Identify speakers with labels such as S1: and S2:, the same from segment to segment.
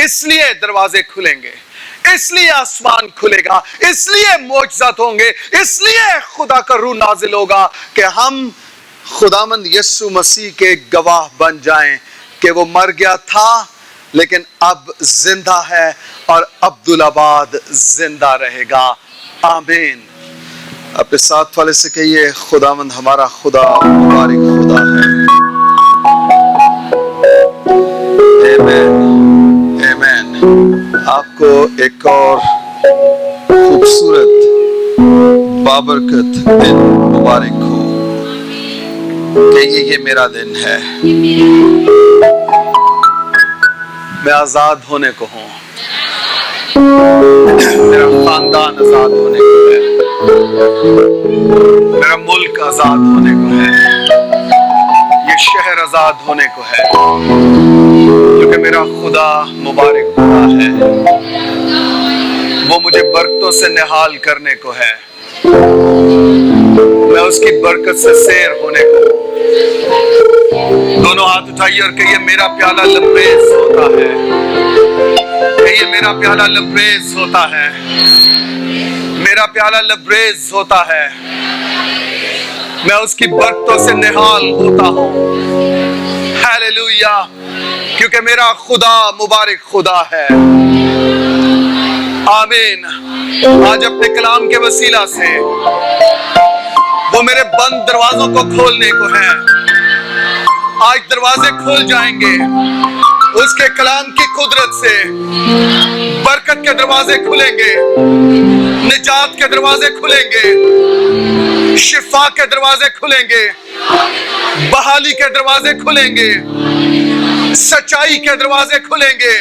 S1: اس لیے دروازے کھلیں گے، اس لیے آسمان کھلے گا، اس لیے معجزات ہوں گے، اس لیے خدا کا روح نازل ہوگا کہ ہم خداوند یسوع مسیح کے گواہ بن جائیں کہ وہ مر گیا تھا لیکن اب زندہ ہے اور عبدالآباد زندہ رہے گا۔ آمین۔ اپنے ساتھ والے سے کہیے، خداوند ہمارا خدا مبارک خدا ہے۔ آمین آمین۔ آپ کو ایک اور خوبصورت بابرکت دن مبارک ہو۔ کہیے یہ میرا دن ہے، میں آزاد ہونے کو ہوں، میرا خاندان آزاد ہونے کو ہے، میرا ملک آزاد ہونے کو ہے، یہ شہر آزاد ہونے کو ہے، کیونکہ میرا خدا مبارک خدا ہے، وہ مجھے برکتوں سے نہال کرنے کو ہے، میں اس کی برکت سے سیر ہونے کو ہوں۔ دونوں ہاتھ اٹھائیے اور کہیے میرا پیالہ لبریز ہوتا ہے، کہیے میرا پیالہ لبریز ہوتا ہے، میرا پیالہ لبریز ہوتا ہے، میں اس کی برکتوں سے نہال ہوتا ہوں۔ ہیلیلویا، کیونکہ میرا خدا مبارک خدا ہے۔ آمین۔ آج اپنے کلام کے وسیلہ سے وہ میرے بند دروازوں کو کھولنے کو ہے۔ آج دروازے کھل جائیں گے اس کے کلام کی قدرت سے، برکت کے دروازے کھلیں گے، نجات کے دروازے کھلیں گے، شفا کے دروازے کھلیں گے، بحالی کے دروازے کھلیں گے، سچائی کے دروازے کھلیں گے،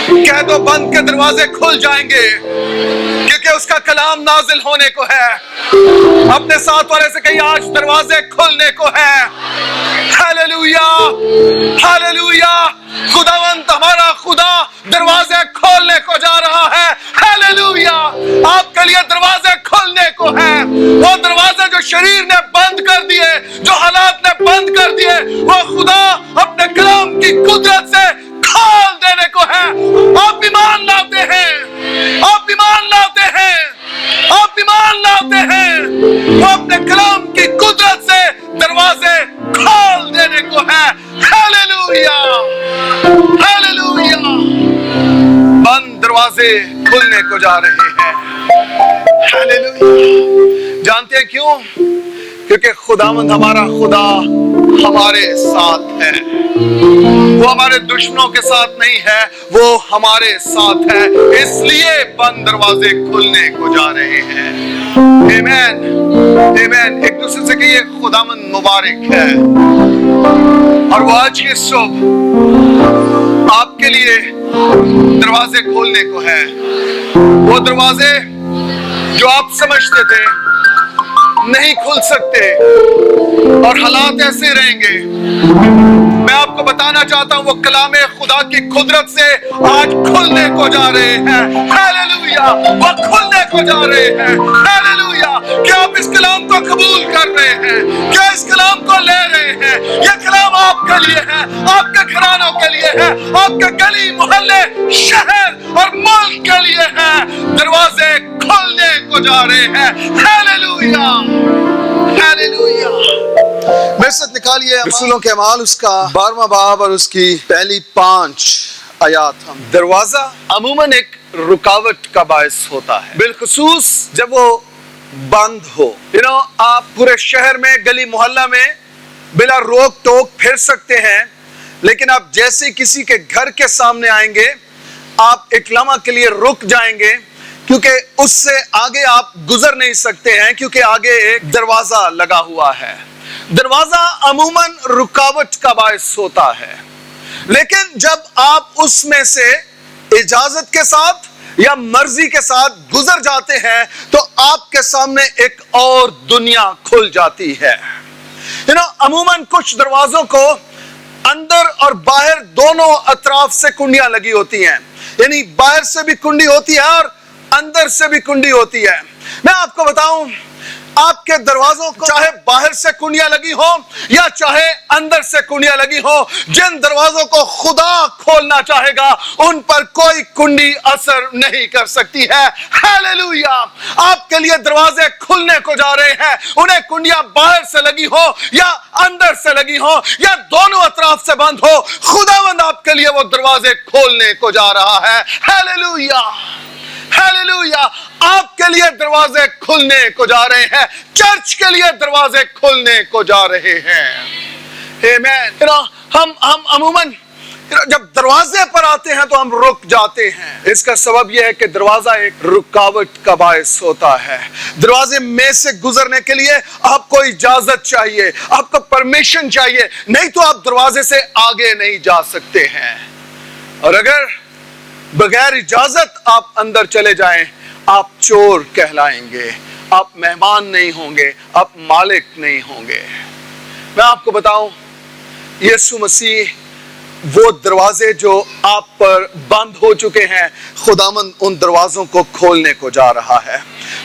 S1: قید و بند کے دروازے کھل جائیں گے، کیونکہ اس کا کلام نازل ہونے کو ہے۔ اپنے ساتھ والے سے کہیں آج دروازے کھلنے کو ہے۔ ہیلیلویا ہیلیلویا، خداوند ہمارا خدا دروازے کھولنے کو جا رہا ہے۔ ہیلیلویا، آپ کے لیے دروازے کھولنے کو ہے۔ وہ دروازے جو شریر نے بند کر دیے، جو حالات نے بند کر دیے، وہ خدا اپنے کلام کی قدرت سے کھول دینے کو ہے۔ آپ ایمان لاتے ہیں، آپ ایمان لاتے ہیں، آپ ایمان لاتے ہیں، وہ اپنے کلام کی قدرت سے دروازے کھول دینے کو ہے۔ ہیلیلویا ہیلیلویا، بند دروازے کھلنے کو جا رہے ہیں۔ ہیلیلویا، جانتے ہیں کیوں؟ کیونکہ خداوند ہمارا خدا ہمارے ساتھ ہے۔ وہ ہمارے دشمنوں کے ساتھ نہیں ہے، وہ ہمارے ساتھ ہے، اس لیے بند دروازے کھلنے کو جا رہے ہیں۔ آمین آمین۔ ایک دوسرے سے کہیے خداوند مبارک ہے، اور وہ آج کی صبح آپ کے لیے دروازے کھولنے کو ہے۔ وہ دروازے جو آپ سمجھتے تھے نہیں کھل سکتے اور حالات ایسے رہیں گے، میں آپ کو بتانا چاہتا ہوں وہ کلام خدا کی قدرت سے آج کھلنے کو جا رہے ہیں۔ ہیلیلویا، وہ کھلنے کو جا رہے ہیں۔ ہیلیلویا، کیا آپ اس کلام کو قبول کر رہے ہیں؟ کیا اس کلام کو لے رہے ہیں؟ یہ کلام آپ کے لیے ہے، آپ کے گھرانوں کے لیے ہے، آپ کے گلی محلے شہر اور ملک کے لیے ہے۔ دروازے کھلنے کو جا رہے ہیں۔ Hallelujah hallelujah. میرے ساتھ نکالیے رسولوں کے اعمال اس کا 12واں باب اور اس کی پہلی 5 آیات۔ ہم دروازہ عموماً ایک رکاوٹ کا باعث ہوتا ہے، بالخصوص جب وہ بند ہو۔ آپ پورے شہر میں گلی محلہ میں بلا روک ٹوک پھر سکتے ہیں، لیکن آپ جیسے کسی کے گھر کے سامنے آئیں گے آپ ایک لمحہ کے لیے رک جائیں گے، کیونکہ اس سے آگے آپ گزر نہیں سکتے ہیں، کیونکہ آگے ایک دروازہ لگا ہوا ہے۔ دروازہ عموماً رکاوٹ کا باعث ہوتا ہے، لیکن جب آپ اس میں سے اجازت کے ساتھ یا مرضی کے ساتھ گزر جاتے ہیں تو آپ کے سامنے ایک اور دنیا کھل جاتی ہے۔ عموماً کچھ دروازوں کو اندر اور باہر دونوں اطراف سے کنڈیاں لگی ہوتی ہیں، یعنی باہر سے بھی کنڈی ہوتی ہے اور اندر سے بھی کنڈی ہوتی ہے، میں آپ کو بتاؤں، آپ کے دروازوں کو چاہے باہر سے کنڈیاں لگی ہو یا چاہے اندر سے کنڈیاں لگی ہو، جن دروازوں کو خدا کھولنا چاہے گا ان پر کوئی کنڈی اثر نہیں کر سکتی ہے۔ ہاللویا! آپ کے لیے دروازے کھلنے کو جا رہے ہیں، انہیں کنڈیاں باہر سے لگی ہو یا اندر سے لگی ہو یا دونوں اطراف سے بند ہو، خداوند آپ کے لیے وہ دروازے کھولنے کو جا رہا ہے۔ ہاللویا! ہاللویا! آپ کے لیے دروازے کھلنے کو جا رہے ہیں، چرچ کے لیے دروازے کھلنے کو جا رہے ہیں۔ آمین۔ ہم عموماً جب دروازے پر آتے ہیں تو ہم رک جاتے ہیں۔ اس کا سبب یہ ہے کہ دروازہ ایک رکاوٹ کا باعث ہوتا ہے۔ دروازے میں سے گزرنے کے لیے آپ کو اجازت چاہیے، آپ کو پرمیشن چاہیے، نہیں تو آپ دروازے سے آگے نہیں جا سکتے ہیں۔ اور اگر بغیر اجازت آپ اندر چلے جائیں، آپ چور کہلائیں گے، آپ مہمان نہیں ہوں گے، آپ مالک نہیں ہوں گے۔ میں آپ کو بتاؤں، یسوع مسیح وہ دروازے جو آپ پر بند ہو چکے ہیں، خداوند ان دروازوں کو کھولنے کو جا رہا ہے۔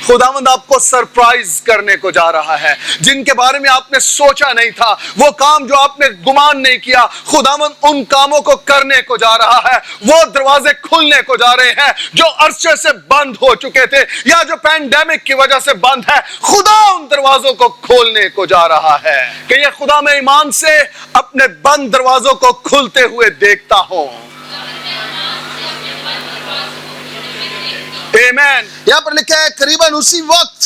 S1: خداوند آپ کو سرپرائز کرنے کو جا رہا ہے، جن کے بارے میں آپ نے سوچا نہیں تھا، وہ کام جو آپ نے گمان نہیں کیا، خداوند ان کاموں کو کرنے کو جا رہا ہے۔ وہ دروازے کھلنے کو جا رہے ہیں جو عرصے سے بند ہو چکے تھے یا جو پینڈیمک کی وجہ سے بند ہے، خدا ان دروازوں کو کھولنے کو جا رہا ہے۔ کہ یہ خدا میں ایمان سے اپنے بند دروازوں کو کھلتے ہوئے دیکھتا ہوں۔ آمین۔ یہاں پر لکھا ہے قریباً اسی وقت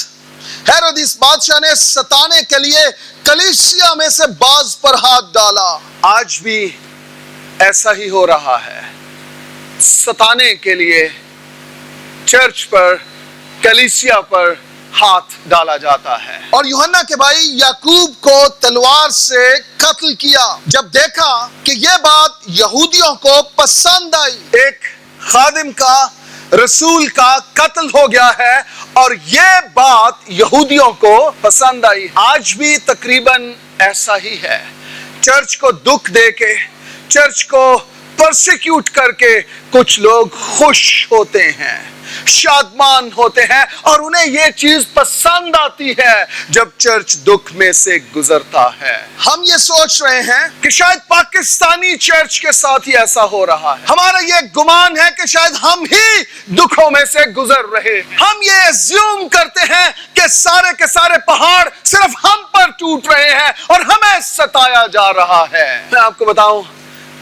S1: ہیرودیس بادشاہ نے ستانے کے لیے کلیسیا میں سے بعض پر ہاتھ ڈالا۔ آج بھی ایسا ہی ہو رہا ہے، ستانے کے لیے چرچ پر، کلیسیا پر ہاتھ ڈالا جاتا ہے۔ اور یوحنا کے بھائی یعقوب کو تلوار سے قتل کیا جب دیکھا کہ یہ بات یہودیوں کو پسند آئی۔ ایک خادم کا، رسول کا قتل ہو گیا ہے اور یہ بات یہودیوں کو پسند آئی۔ آج بھی تقریباً ایسا ہی ہے۔ چرچ کو دکھ دے کے، چرچ کو پرسیکیوٹ کر کے کچھ لوگ خوش ہوتے ہیں، شادمان ہوتے ہیں، اور انہیں یہ چیز پسند آتی ہے جب چرچ دکھ میں سے گزرتا ہے۔ ہم یہ سوچ رہے ہیں کہ شاید پاکستانی چرچ کے ساتھ ہی ایسا ہو رہا ہے۔ ہمارا یہ گمان ہے کہ شاید ہم ہی دکھوں میں سے گزر رہے ہیں۔ ہم یہ ایزیوم کرتے ہیں کہ سارے کے سارے پہاڑ صرف ہم پر ٹوٹ رہے ہیں اور ہمیں ستایا جا رہا ہے۔ میں آپ کو بتاؤں،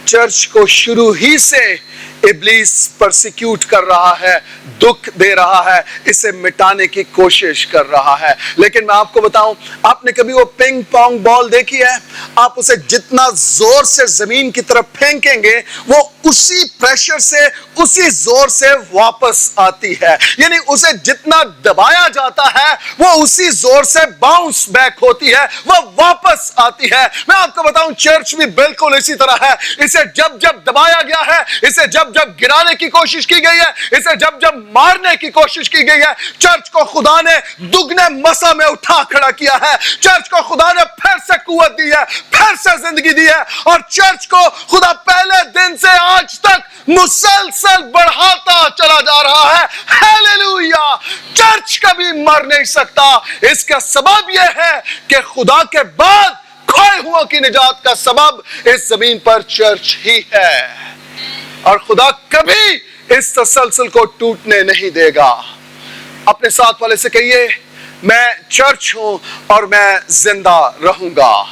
S1: چرچ کو شروع ہی سے ابلیس پرسیکیوٹ کر رہا ہے، دکھ دے رہا ہے، اسے مٹانے کی کوشش کر رہا ہے۔ لیکن میں آپ کو بتاؤں، آپ نے کبھی وہ پنگ پونگ بال دیکھی ہے؟ آپ اسے جتنا زور سے زمین کی طرف پھینکیں گے، وہ اسی پریشر سے، اسی زور سے واپس آتی ہے۔ یعنی اسے جتنا دبایا جاتا ہے، وہ اسی زور سے باؤنس بیک ہوتی ہے، وہ واپس آتی ہے۔ میں آپ کو بتاؤں، چرچ بھی بالکل اسی طرح ہے۔ اسے جب جب دبایا گیا ہے، اسے جب جب گرانے کی کوشش کی گئی ہے، اسے جب جب مارنے کی کوشش کی گئی ہے، چرچ کو خدا نے دگنے مسا میں اٹھا کھڑا کیا ہے۔ چرچ کو خدا نے پھر سے قوت دی ہے، پھر سے زندگی دی ہے، اور چرچ کو خدا پہلے دن سے آج تک مسلسل بڑھاتا چلا جا رہا ہے۔ ہاللویا! چرچ کبھی مر نہیں سکتا۔ اس کا سبب یہ ہے کہ خدا کے بعد کھوئے ہوا کی نجات کا سبب اس زمین پر چرچ ہی ہے، اور خدا کبھی اس تسلسل کو ٹوٹنے نہیں دے گا۔ اپنے ساتھ والے سے کہیے، میں چرچ ہوں اور میں زندہ رہوں گا۔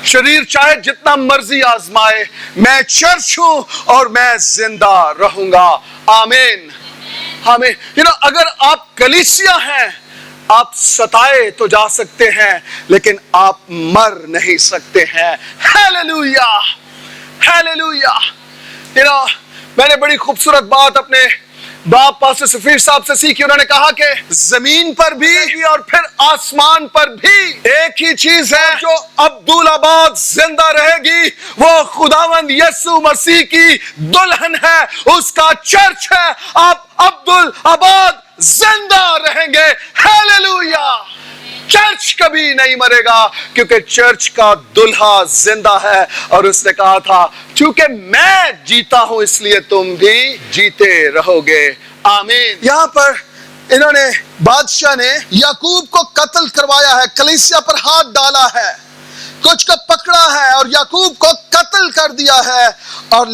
S1: شریر چاہے جتنا مرضی آزمائے، میں چرچ ہوں اور میں زندہ رہوں گا۔ آمین، آمین۔ اگر آپ کلیسیا ہیں، آپ ستائے تو جا سکتے ہیں لیکن آپ مر نہیں سکتے ہیں۔ Hallelujah, hallelujah. میں نے بڑی خوبصورت بات اپنے باپ پاسٹر سفیر صاحب سے سیکھی۔ انہوں نے کہا کہ زمین پر بھی اور پھر آسمان پر بھی ایک ہی چیز ہے جو عبدالآباد زندہ رہے گی، وہ خداوند یسوع مسیح کی دلہن ہے، اس کا چرچ ہے۔ آپ عبدالآباد زندہ رہیں گے۔ ہاللویا! چرچ کبھی نہیں مرے گا، کیونکہ چرچ کا دلہا زندہ ہے، اور اس نے کہا تھا چونکہ میں جیتا ہوں اس لیے تم بھی جیتے رہو گے۔ آمین۔ یہاں پر انہوں نے بادشاہ نے یعقوب کو قتل کروایا ہے، کلیسیا پر ہاتھ ڈالا ہے، کچھ کو پکڑا ہے اور یعقوب کو قتل کر دیا ہے، اور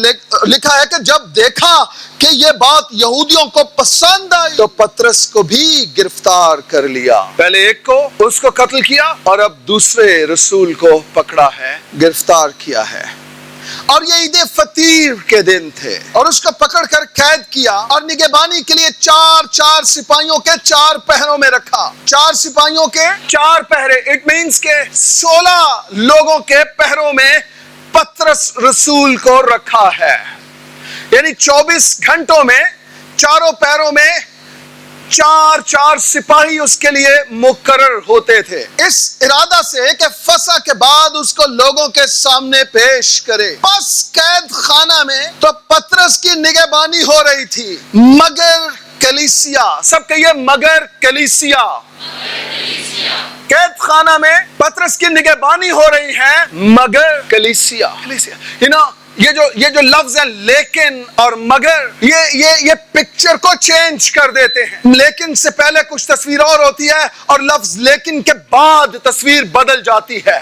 S1: لکھا ہے کہ جب دیکھا کہ یہ بات یہودیوں کو پسند آئی تو پطرس کو بھی گرفتار کر لیا۔ پہلے ایک کو اس کو قتل کیا اور اب دوسرے رسول کو پکڑا ہے، گرفتار کیا ہے۔ اور یہ عید فطیر کے دن تھے اور اس کو پکڑ کر قید کیا اور نگہبانی کے لیے چار سپاہیوں کے 4 پہروں میں رکھا۔ 4 سپاہیوں کے 4 پہرے، اٹ مینس کے 16 لوگوں کے پہروں میں پطرس رسول کو رکھا ہے، یعنی 24 گھنٹوں میں 4 پہروں میں 4 سپاہی اس کے لیے مقرر ہوتے تھے، اس ارادہ سے کہ فسح کے بعد اس کو لوگوں کے سامنے پیش کرے۔ پس قید خانہ میں تو پطرس کی نگہبانی ہو رہی تھی، مگر کلیسیا، سب کہیے مگر کلیسیا، قید خانہ میں پطرس کی نگہبانی ہو رہی ہے مگر کلیسیا۔ یہ جو لفظ ہے لیکن اور مگر، یہ پکچر کو چینج کر دیتے ہیں۔ لیکن سے پہلے کچھ تصویر اور ہوتی ہے اور لفظ لیکن کے بعد تصویر بدل جاتی ہے،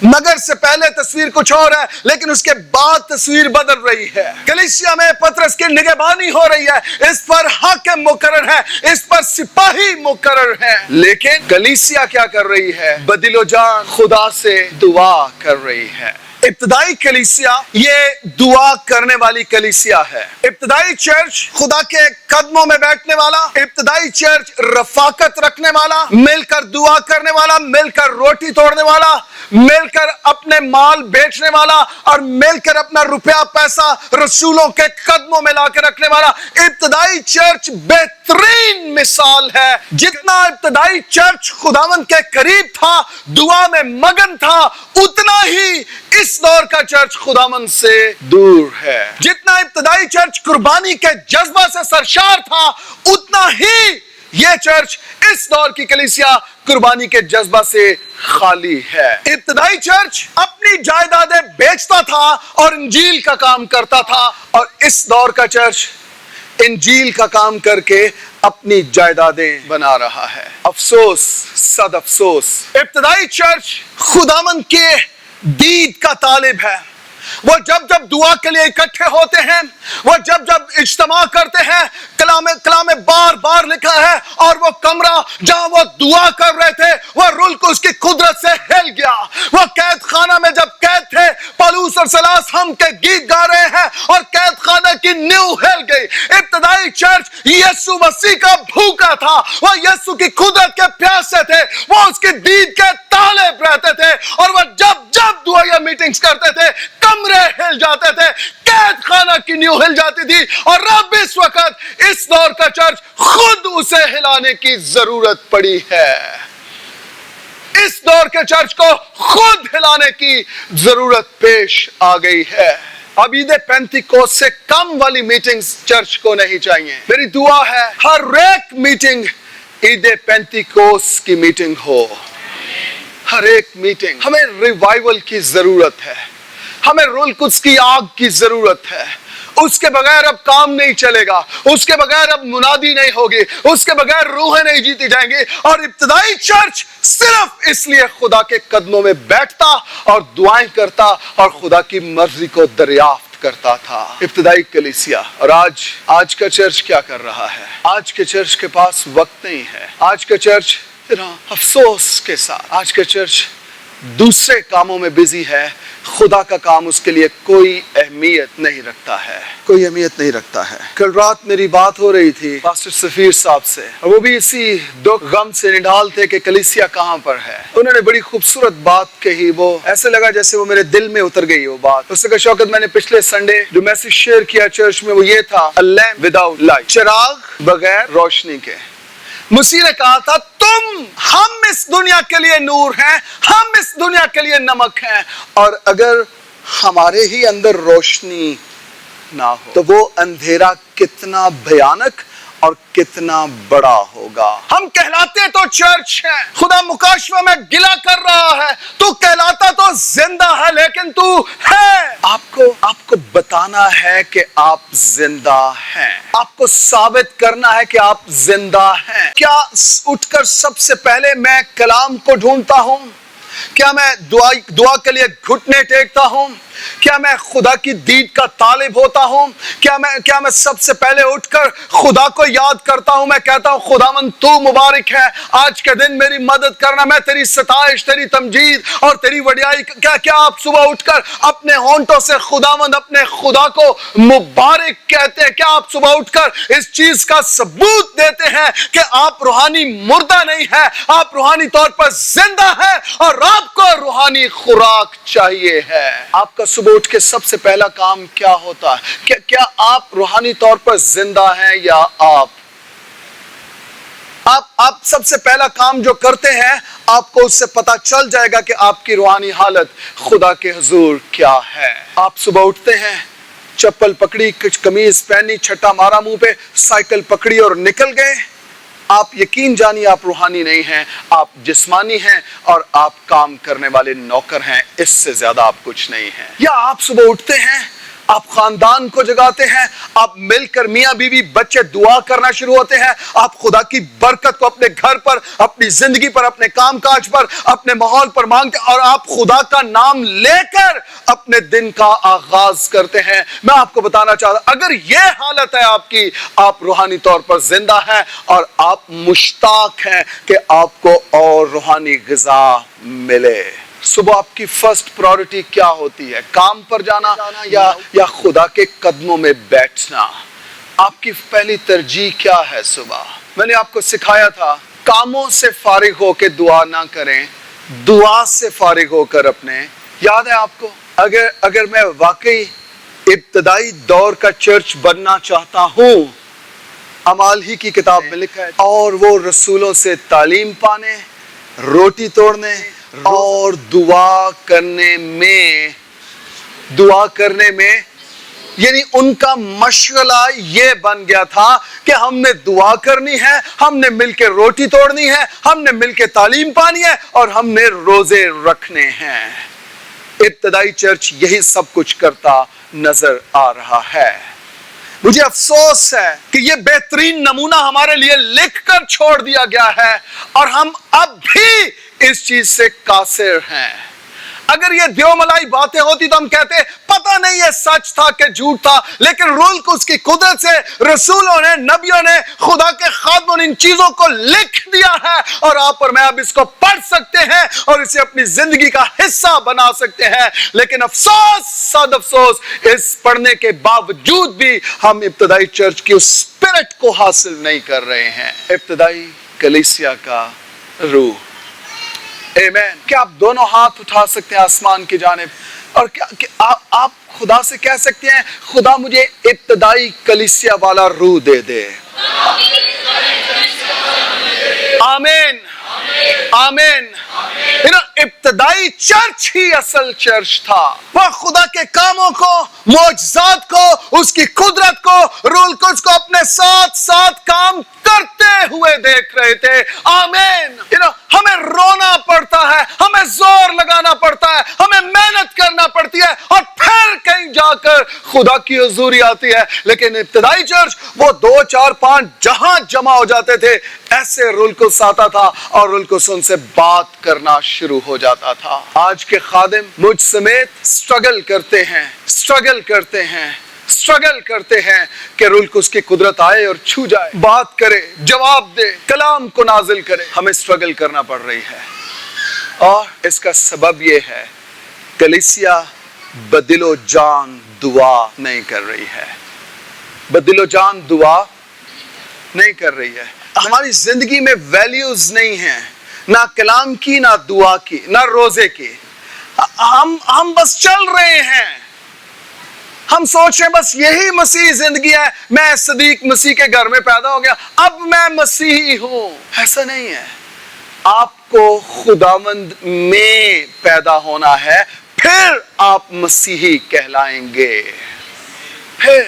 S1: مگر سے پہلے تصویر کچھ اور ہے لیکن اس کے بعد تصویر بدل رہی ہے۔ کلیسیا میں پطرس کی نگہبانی ہو رہی ہے، اس پر حاکم مقرر ہے، اس پر سپاہی مقرر ہے، لیکن کلیسیا کیا کر رہی ہے؟ بدل و جان خدا سے دعا کر رہی ہے۔ ابتدائی کلیسیا یہ دعا کرنے والی کلیسیا ہے۔ ابتدائی چرچ خدا کے قدموں میں بیٹھنے والا، ابتدائی چرچ رفاقت رکھنے والا، مل کر دعا کرنے والا، مل کر روٹی توڑنے والا، مل کر اپنے مال بیچنے والا اور مل کر اپنا روپیہ پیسہ رسولوں کے قدموں میں لا کے رکھنے والا ابتدائی چرچ بہترین مثال ہے۔ جتنا ابتدائی چرچ خداوند کے قریب تھا، دعا میں مگن تھا، اتنا ہی اس دور کا چرچ خداوند سے دور ہے۔ جتنا ابتدائی چرچ قربانی کے جذبہ سے سرشار تھا، اتنا ہی یہ چرچ اس دور کی کلیسیا قربانی کے جذبہ سے خالی ہے۔ ابتدائی چرچ اپنی جائیدادیں بیچتا تھا اور انجیل کا کام کرتا تھا، اور اس دور کا چرچ انجیل کا کام کر کے اپنی جائیدادیں بنا رہا ہے۔ افسوس، صد افسوس۔ ابتدائی چرچ خداوند کے دید کا طالب ہے۔ وہ جب دعا کے لیے اکٹھے ہوتے ہیں، وہ جب اجتماع کرتے ہیں، کلام بار بار لکھا ہے، اور وہ کمرہ جہاں وہ دعا کر رہے تھے وہ رول کو اس کی قدرت سے ہل گیا۔ وہ قید خانہ میں جب قید تھے، پالوس اور سلاس ہم کے گیت گا رہے ہیں اور قید خانہ کی نیو ہل گئی۔ ابتدائی چرچ یسوع مسیح کا بھوکا تھا، وہ یسوع کی قدرت کے پیاسے تھے، وہ اس کی دید کے طالب رہتے تھے، اور وہ جب دعا یا میٹنگز کرتے تھے کمرے ہل جاتے تھے، قید خانہ کی نیو ہل جاتی تھی، اور رب اس وقت اس دور کا چرچ خود اسے ہلانے کی ضرورت پڑی ہے۔ اس دور کے چرچ کو خود ہلانے کی ضرورت پیش آ گئی ہے۔ اب عید پینتیکوست سے کم والی میٹنگز چرچ کو نہیں چاہیے۔ میری دعا ہے ہر ایک میٹنگ عید پینتیکوست کی میٹنگ ہو، ہر ایک میٹنگ۔ ہمیں ریوائیول کی ضرورت ہے، ہمیں روح القدس کی آگ کی ضرورت ہے۔ اس کے بغیر اب کام نہیں چلے گا، اس کے بغیر اب منادی نہیں ہوگی، اس کے بغیر روحیں نہیں جیتی جائیں گی۔ اور ابتدائی چرچ صرف اس لیے خدا کے قدموں میں بیٹھتا اور دعائیں کرتا اور خدا کی مرضی کو دریافت کرتا تھا، ابتدائی کلیسیا۔ اور آج کا چرچ کیا کر رہا ہے؟ آج کے چرچ کے پاس وقت نہیں ہے۔ آج کا چرچ افسوس کے ساتھ آج کا چرچ دوسرے کاموں میں بزی ہے، خدا کا کام اس کے لیے کوئی اہمیت نہیں رکھتا ہے، کوئی اہمیت نہیں رکھتا ہے۔ کل رات میری بات ہو رہی تھی پاسٹر سفیر صاحب سے، وہ بھی اسی دکھ غم سے نڈال تھے کہ کلیسیا کہاں پر ہے۔ انہوں نے بڑی خوبصورت بات کہی، وہ ایسے لگا جیسے وہ میرے دل میں اتر گئی وہ بات۔ اس کا شوکت میں نے پچھلے سنڈے جو میسج شیئر کیا چرچ میں وہ یہ تھا، a lamp without light، چراغ بغیر روشنی کے۔ مسیح نے کہا تھا ہم اس دنیا کے لیے نور ہیں، ہم اس دنیا کے لیے نمک ہیں، اور اگر ہمارے ہی اندر روشنی نہ ہو تو وہ اندھیرا کتنا بھیانک اور کتنا بڑا ہوگا. ہم کہلاتے تو چرچ ہیں. خدا مکاشفہ میں گلہ کر رہا ہے تو کہلاتا تو زندہ ہے لیکن تو ہے. آپ کو بتانا ہے کہ آپ زندہ ہیں. آپ کو ثابت کرنا ہے کہ آپ زندہ ہیں. کیا اٹھ کر سب سے پہلے میں کلام کو ڈھونڈتا ہوں؟ کیا میں دعا کے لیے گھٹنے ٹیکتا ہوں؟ کیا میں خدا کی دید کا طالب ہوتا ہوں؟ کیا میں سب سے پہلے اٹھ کر خدا کو یاد کرتا ہوں؟ میں کہتا ہوں خداوند تو مبارک ہے، آج کے دن میری مدد کرنا، میں تیری ستائش، تیری تمجید اور تیری وڈیائی. کیا آپ صبح اٹھ کر اپنے ہونٹوں سے خداوند اپنے خدا کو مبارک کہتے ہیں؟ کیا آپ صبح اٹھ کر اس چیز کا ثبوت دیتے ہیں کہ آپ روحانی مردہ نہیں ہے، آپ روحانی طور پر زندہ ہے اور آپ کو روحانی خوراک چاہیے ہے؟ آپ کا صبح اٹھ کے سب سے پہلا کام کیا ہوتا ہے؟ کیا آپ روحانی طور پر زندہ ہیں یا آپ سب سے پہلا کام جو کرتے ہیں آپ کو اس سے پتا چل جائے گا کہ آپ کی روحانی حالت خدا کے حضور کیا ہے. آپ صبح اٹھتے ہیں، چپل پکڑی، کچھ قمیض پہنی، چھٹا مارا منہ پہ، سائیکل پکڑی اور نکل گئے. آپ یقین جانیے آپ روحانی نہیں ہیں، آپ جسمانی ہیں اور آپ کام کرنے والے نوکر ہیں. اس سے زیادہ آپ کچھ نہیں ہیں. یا آپ صبح اٹھتے ہیں، آپ خاندان کو جگاتے ہیں، آپ مل کر میاں بیوی بچے دعا کرنا شروع ہوتے ہیں، آپ خدا کی برکت کو اپنے گھر پر، اپنی زندگی پر، اپنے کام کاج پر، اپنے ماحول پر مانگتے ہیں اور آپ خدا کا نام لے کر اپنے دن کا آغاز کرتے ہیں. میں آپ کو بتانا چاہتا ہوں اگر یہ حالت ہے آپ کی، آپ روحانی طور پر زندہ ہیں اور آپ مشتاق ہیں کہ آپ کو اور روحانی غذا ملے. صبح آپ کی فرسٹ پرائورٹی کیا ہوتی ہے؟ کام پر جانا یا خدا کے قدموں میں بیٹھنا؟ آپ کی پہلی ترجیح کیا ہے صبح؟ میں نے آپ کو سکھایا تھا کاموں سے فارغ ہو کے دعا نہ کریں، دعا سے فارغ ہو کر اپنے. یاد ہے آپ کو اگر میں واقعی ابتدائی دور کا چرچ بننا چاہتا ہوں، اعمال ہی کی کتاب میں لکھا ہے، اور وہ رسولوں سے تعلیم پانے، روٹی توڑنے اور دعا کرنے میں یعنی ان کا مشغلہ یہ بن گیا تھا کہ ہم نے دعا کرنی ہے، ہم نے مل کے روٹی توڑنی ہے، ہم نے مل کے تعلیم پانی ہے اور ہم نے روزے رکھنے ہیں. ابتدائی چرچ یہی سب کچھ کرتا نظر آ رہا ہے. مجھے افسوس ہے کہ یہ بہترین نمونہ ہمارے لیے لکھ کر چھوڑ دیا گیا ہے اور ہم اب بھی اس چیز سے قاصر ہیں. اگر یہ دیو ملائی باتیں ہوتی تو ہم کہتے پتہ نہیں یہ سچ تھا کہ جھوٹ تھا، لیکن رول کو اس کی قدرت سے رسولوں نے، نبیوں نے، خدا کے خادموں نے ان چیزوں کو لکھ دیا ہے اور آپ اور میں اب اس کو پڑھ سکتے ہیں اور اسے اپنی زندگی کا حصہ بنا سکتے ہیں. لیکن افسوس، صد افسوس، اس پڑھنے کے باوجود بھی ہم ابتدائی چرچ کی اس اسپرٹ کو حاصل نہیں کر رہے ہیں، ابتدائی کلیسیا کا روح. آمین. کیا آپ دونوں ہاتھ اٹھا سکتے ہیں آسمان کی جانب اور کیا آپ خدا سے کہہ سکتے ہیں خدا مجھے ابتدائی کلیسیا والا روح دے دے؟ آمین آمین. ابتدائی چرچ ہی اصل چرچ تھا. وہ خدا کے کاموں کو، معجزات کو، اس کی قدرت کو، رول کو، اس کو اپنے ساتھ ساتھ کام کرتے ہوئے دیکھ رہے تھے. آمین. ہمیں رونا پڑتا ہے، ہمیں زور لگانا پڑتا ہے، ہمیں محنت کرنا پڑتی ہے اور پھر کہیں جا کر خدا کی حضوری آتی ہے. لیکن ابتدائی چرچ وہ 2 4 5 جہاں جمع ہو جاتے تھے، ایسے رولکس آتا تھا اور رولکس ان سے بات کرنا شروع ہو جاتا تھا. آج کے خادم مجھ سمیت سٹرگل کرتے ہیں کہ رولکس کی قدرت آئے اور چھو جائے، بات کرے، جواب دے، کلام کو نازل کرے. ہمیں سٹرگل کرنا پڑ رہی ہے اور اس کا سبب یہ ہے کلیسیا بدل و جان دعا نہیں کر رہی ہے. بدل و جان دعا نہیں کر رہی ہے. ہماری زندگی میں ویلیوز نہیں ہیں، نہ کلام کی، نہ دعا کی، نہ روزے کی. ہم بس چل رہے ہیں، ہم سوچ رہے ہیں بس یہی مسیح زندگی ہے. میں صدیق مسیح کے گھر میں پیدا ہو گیا، اب میں مسیحی ہوں. ایسا نہیں ہے. آپ کو خداوند میں پیدا ہونا ہے، پھر آپ مسیحی کہلائیں گے. پھر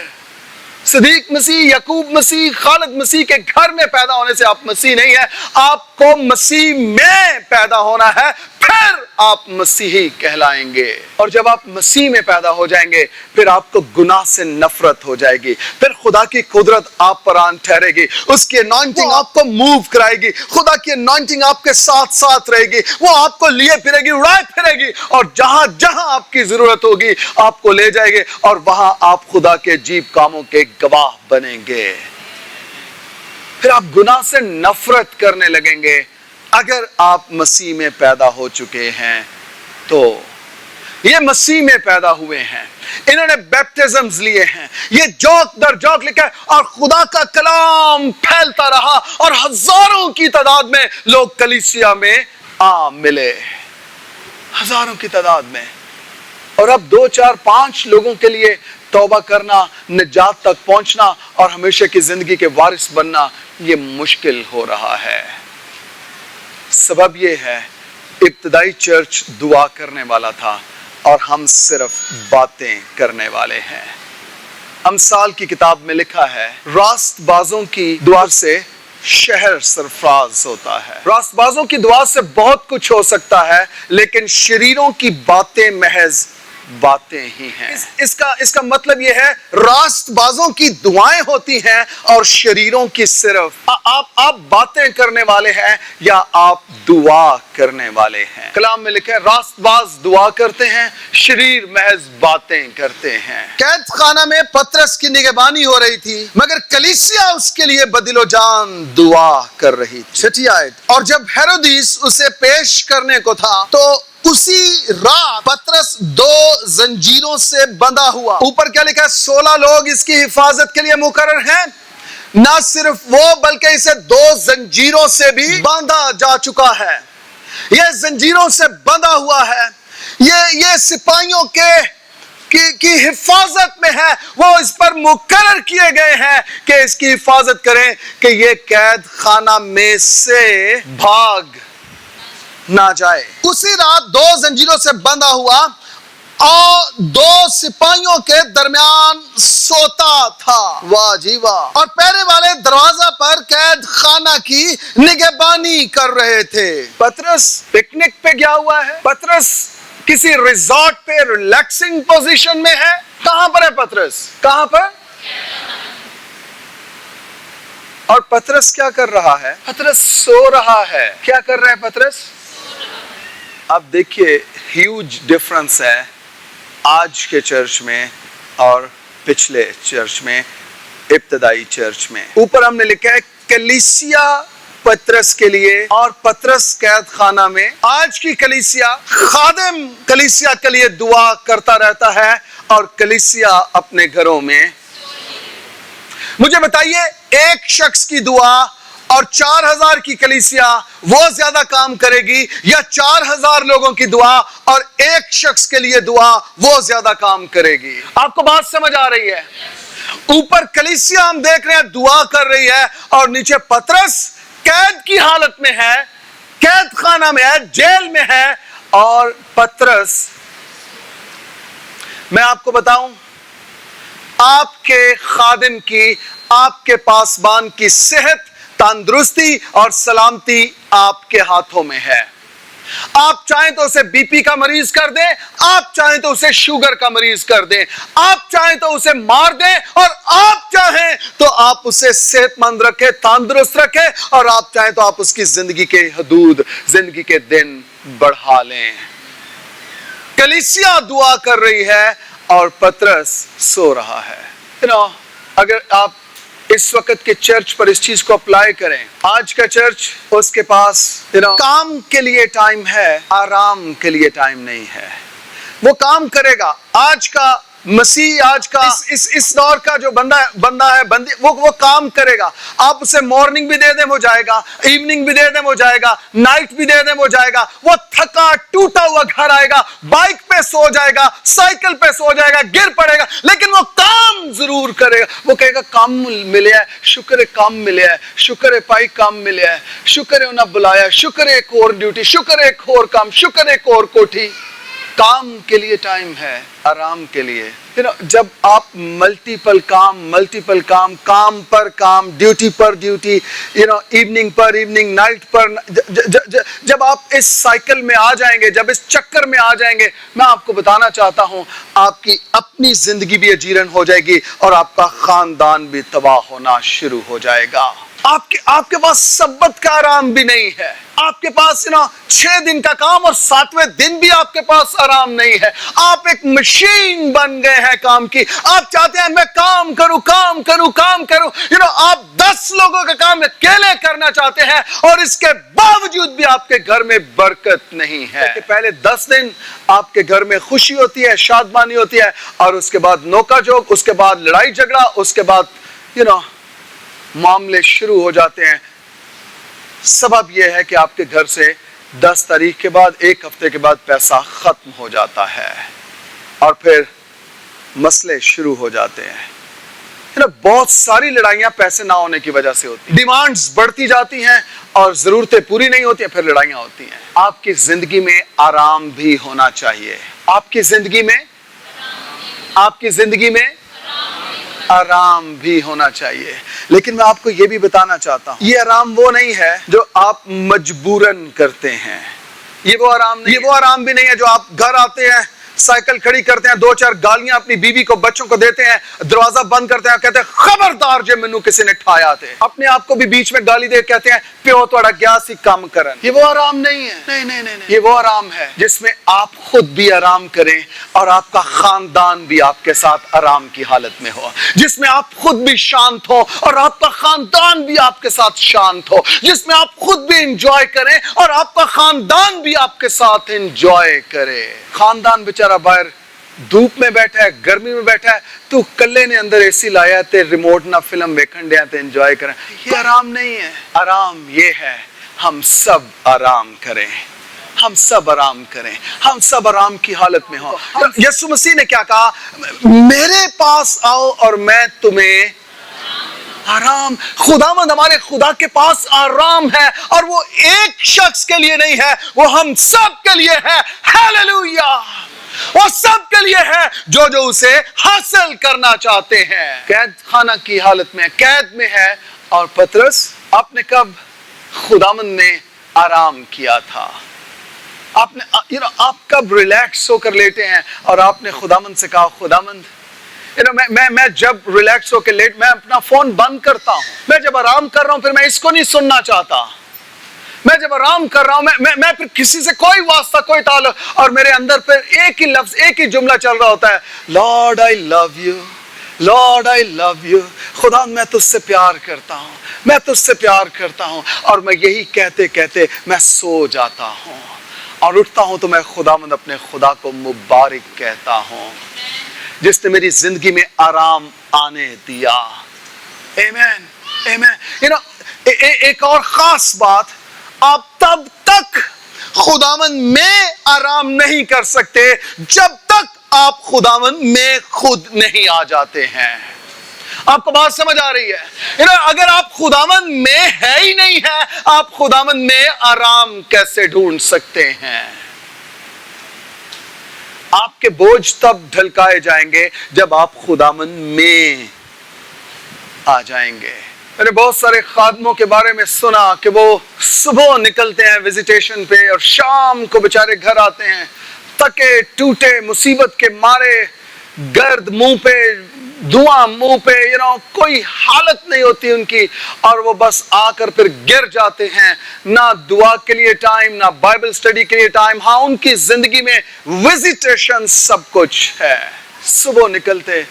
S1: صدیق مسیح, یعقوب مسیح, خالد مسیح کے گھر میں پیدا ہونے سے آپ مسیح نہیں ہے. آپ کو مسیح میں پیدا ہونا ہے, پھر آپ مسیحی کہلائیں گے. اور جب آپ مسیح میں پیدا ہو جائیں گے پھر آپ کو گناہ سے نفرت ہو جائے گی, پھر خدا کی قدرت آپ پر آن ٹھہرے گی, اس کی انوائنٹنگ آپ کو موو کرائے گی, خدا کی انوائنٹنگ آپ کے ساتھ ساتھ رہے گی, وہ آپ کو لیے پھرے گی, اڑائے پھرے گی, اور جہاں جہاں آپ کی ضرورت ہوگی آپ کو لے جائے گی, اور وہاں آپ خدا کے عجیب کاموں کے گواہ بنیں گے. پھر آپ گناہ سے نفرت کرنے لگیں گے. اگر آپ مسیح میں پیدا ہو چکے ہیں تو یہ مسیح میں پیدا ہوئے ہیں, انہوں نے بیپٹزمز لیے ہیں, یہ جوک در جوک لکھا ہے, اور خدا کا کلام پھیلتا رہا اور ہزاروں کی تعداد میں لوگ کلیسیا میں آ ملے, ہزاروں کی تعداد میں. اور اب 2 4 5 لوگوں کے لیے توبہ کرنا, نجات تک پہنچنا اور ہمیشہ کی زندگی کے وارث بننا یہ مشکل ہو رہا ہے. سبب یہ ہے ابتدائی چرچ دعا کرنے والا تھا اور ہم صرف باتیں کرنے والے ہیں. امثال کی کتاب میں لکھا ہے, راست بازوں کی دعا سے شہر سرفراز ہوتا ہے. راست بازوں کی دعا سے بہت کچھ ہو سکتا ہے, لیکن شریروں کی باتیں محض باتیں ہی ہیں. اس کا مطلب یہ ہے راست بازوں کی دعائیں ہوتی ہیں اور شریروں کی صرف آپ باتیں کرنے والے ہیں یا آپ دعا کرنے والے ہیں. کلام میں لکھا ہے راست باز دعا کرتے ہیں, شریر محض باتیں کرتے ہیں. قید خانہ میں پطرس کی نگہبانی ہو رہی تھی مگر کلیسیا اس کے لیے بدل و جان دعا کر رہی تھی. 6 آیت. اور جب ہیرودیس اسے پیش کرنے کو تھا تو اسی رات پطرس 2 زنجیروں سے بندھا ہوا. اوپر کیا لکھا ہے, 16 لوگ اس کی حفاظت کے لیے مقرر ہیں. نہ صرف وہ بلکہ اسے 2 زنجیروں سے بھی باندھا جا چکا ہے. یہ زنجیروں سے بندھا ہوا ہے, یہ سپاہیوں کی حفاظت میں ہے. وہ اس پر مقرر کیے گئے ہیں کہ اس کی حفاظت کریں کہ یہ قید خانہ میں سے بھاگ نہ جائے. اسی رات 2 زنجیروں سے بندھا ہوا اور 2 سپاہیوں کے درمیان سوتا تھا. واہ جی واہ. اور پہرے والے دروازہ پر قید خانہ کی نگہبانی کر رہے تھے. پطرس پکنک پہ گیا ہوا ہے, پطرس کسی ریزورٹ پہ ریلیکسنگ پوزیشن میں ہے. کہاں پر ہے پطرس, کہاں پر؟ اور پطرس کیا کر رہا ہے؟ پطرس سو رہا ہے. کیا کر رہا ہے پطرس؟ اب دیکھیے ہیوج ڈفرنس ہے آج کے چرچ میں اور پچھلے چرچ میں, ابتدائی چرچ میں. اوپر ہم نے لکھا ہے کلیسیا پطرس کے لیے اور پطرس قید خانہ میں. آج کی کلیسیا خادم کلیسیا کے لیے دعا کرتا رہتا ہے اور کلیسیا اپنے گھروں میں. مجھے بتائیے ایک شخص کی دعا اور 4000 کی کلیسیا وہ زیادہ کام کرے گی یا 4000 لوگوں کی دعا اور ایک شخص کے لیے دعا وہ زیادہ کام کرے گی؟ آپ کو بات سمجھ آ رہی ہے؟ اوپر کلیسیا ہم دیکھ رہے ہیں دعا کر رہی ہے اور نیچے پطرس قید کی حالت میں ہے, قید خانہ میں ہے, جیل میں ہے. اور پطرس, میں آپ کو بتاؤں, آپ کے خادم کی, آپ کے پاسبان کی صحت, تندرستی اور سلامتی آپ کے ہاتھوں میں ہے. آپ چاہیں تو اسے بی پی کا مریض کر دیں, آپ چاہیں تو اسے شوگر کا مریض کر دیں, آپ چاہیں تو اسے مار دیں, اور آپ چاہیں تو آپ اسے صحت مند رکھیں, تندرست رکھیں, اور آپ چاہیں تو آپ اس کی زندگی کے حدود, زندگی کے دن بڑھا لیں. کلیسیا دعا کر رہی ہے اور پطرس سو رہا ہے. اگر آپ اس وقت کے چرچ پر اس چیز کو اپلائی کریں, آج کا چرچ اس کے پاس کام کے لیے ٹائم ہے, آرام کے لیے ٹائم نہیں ہے. وہ کام کرے گا. آج کا مسیح, آج کا اس دور کا جو بندہ ہے بندی, وہ کام کرے گا. آپ اسے مارننگ بھی دے دیں وہ جائے گا, ایوننگ بھی دے دیں وہ جائے گا, نائٹ بھی دے دیں وہ جائے گا. وہ تھکا ٹوٹا ہوا گھر آئے گا, بائک پہ سو جائے گا, سائیکل پہ سو جائے گا, گر پڑے گا, لیکن وہ کام ضرور کرے گا. وہ کہے گا کام ملے ہے, شکر ہے کام ملے ہے, شکر ہے پائی کام ملے ہے, شکر ہے انہیں بلایا, شکر ہے ایک اور ڈیوٹی, شکر ہے ایک اور کام, شکر ہے ایک اور کوٹھی. کام کے لیے ٹائم ہے، آرام کے لیے. جب آپ ملٹیپل کام، کام پر کام، ڈیوٹی پر ڈیوٹی، ایوننگ پر ایوننگ، نائٹ پر، جب آپ اس سائیکل میں آ جائیں گے، جب اس چکر میں آ جائیں گے، میں آپ کو بتانا چاہتا ہوں آپ کی اپنی زندگی بھی اجیرن ہو جائے گی اور آپ کا خاندان بھی تباہ ہونا شروع ہو جائے گا. آپ کے پاس سبت کا آرام بھی نہیں ہے. آپ کے پاس 6 دن کا کام اور 7ویں دن بھی آپ کے پاس آرام نہیں ہے. آپ ایک مشین بن گئے ہیں کام کی. آپ چاہتے ہیں میں کام کروں. آپ 10 لوگوں کا کام اکیلے کرنا چاہتے ہیں اور اس کے باوجود بھی آپ کے گھر میں برکت نہیں ہے. کہ پہلے 10 دن آپ کے گھر میں خوشی ہوتی ہے، شادمانی ہوتی ہے، اور اس کے بعد نوکا جھوک، اس کے بعد لڑائی جھگڑا، اس کے بعد معاملے شروع ہو جاتے ہیں. سبب یہ ہے کہ آپ کے گھر سے 10 تاریخ کے بعد، 1 ہفتے کے بعد پیسہ ختم ہو جاتا ہے اور پھر مسئلے شروع ہو جاتے ہیں. بہت ساری لڑائیاں پیسے نہ ہونے کی وجہ سے ہوتی ہیں. ڈیمانڈز بڑھتی جاتی ہیں اور ضرورتیں پوری نہیں ہوتی ہیں، پھر لڑائیاں ہوتی ہیں. آپ کی زندگی میں آرام بھی ہونا چاہیے. آپ کی زندگی میں آرام بھی ہونا چاہیے. لیکن میں آپ کو یہ بھی بتانا چاہتا ہوں، یہ آرام وہ نہیں ہے جو آپ مجبوراً کرتے ہیں. یہ وہ آرام بھی نہیں ہے جو آپ گھر آتے ہیں، سائیکل کھڑی کرتے ہیں، 2-4 گالیاں اپنی بیوی کو، بچوں کو دیتے ہیں، دروازہ بند کرتے ہیں، کہتے ہیں خبردار جے مینوں کسی نے ٹھایا تے. اپنے آپ کو بھی بیچ میں گالی دے کہتے ہیں پیو تہاڈا گیا سی کام کرن. یہ وہ آرام نہیں ہے. نہیں. یہ وہ آرام ہے جس میں آپ خود بھی آرام کریں اور آپ کا خاندان بھی آپ کے ساتھ آرام کی حالت میں ہو. جس میں آپ خود بھی شانت ہو اور آپ کا خاندان بھی آپ کے ساتھ شانت ہو. جس میں آپ خود بھی انجوائے کریں اور آپ کا خاندان بھی آپ کے ساتھ انجوائے کرے. خاندان بیچارہ باہر دھوپ میں بیٹھا ہے، گرمی میں بیٹھا ہے، تو کلے نے اندر اے سی لایا تے ریموٹ نہ فلم ویکھن دیا تے انجوائے کریں. یہ آرام نہیں ہے. آرام یہ ہے ہم سب آرام کریں. ہم سب آرام کی حالت میں ہوں. یسوع مسیح نے کیا کہا؟ میرے پاس آؤ اور میں تمہیں آرام. خداوند ہمارے خدا کے پاس آرام ہے اور وہ ایک شخص کے لیے نہیں ہے، وہ ہم سب کے لیے ہے. ہیلیلویا. وہ سب کے لیے ہے جو اسے حاصل کرنا چاہتے ہیں. قید خانہ کی حالت میں، قید میں ہے. اور پترس، آپ نے کب خداوند نے آرام کیا تھا؟ آپ کب ریلیکس ہو کر لیٹے ہیں اور آپ نے خداوند سے کہا خداوند میں جب ریلیکس ہو کے لیٹ، میں اپنا فون بند کرتا ہوں. میں جب آرام کر رہا ہوں پھر میں اس کو نہیں سننا چاہتا. میں جب آرام کر رہا ہوں میں پھر کسی سے کوئی واسطہ، کوئی تعلق، اور میرے اندر پھر ایک ہی لفظ، ایک ہی جملہ چل رہا ہوتا ہے، lord I love you, lord I love you. خدا میں تجھ سے پیار کرتا ہوں، میں تجھ سے پیار کرتا ہوں. اور میں یہی کہتے کہتے میں سو جاتا ہوں اور اٹھتا ہوں تو میں خداوند اپنے خدا کو مبارک کہتا ہوں جس نے میری زندگی میں آرام آنے دیا. آمین. ایک اور خاص بات، آپ تب تک خداوند میں آرام نہیں کر سکتے جب تک آپ خداوند میں خود نہیں آ جاتے ہیں. آپ کو بات سمجھ آ رہی ہے؟ اگر آپ خداوند میں ہے ہی نہیں ہے، آپ خداوند میں آرام کیسے ڈھونڈ سکتے ہیں؟ آپ کے بوجھ تب ڈھلکائے جائیں گے جب آپ خداوند میں آ جائیں گے. میں نے بہت سارے خادموں کے بارے میں سنا کہ وہ صبح نکلتے ہیں وزیٹیشن پہ اور شام کو بیچارے گھر آتے ہیں تھکے ٹوٹے، مصیبت کے مارے، گرد منہ پہ، دھواں منہ پہ، کوئی حالت نہیں ہوتی ان کی، اور وہ بس آ کر پھر گر جاتے ہیں. نہ دعا کے لیے ٹائم، نہ بائبل سٹڈی کے لیے ٹائم. ہاں، ان کی زندگی میں وزیٹیشن سب کچھ ہے. صبح نکلتے،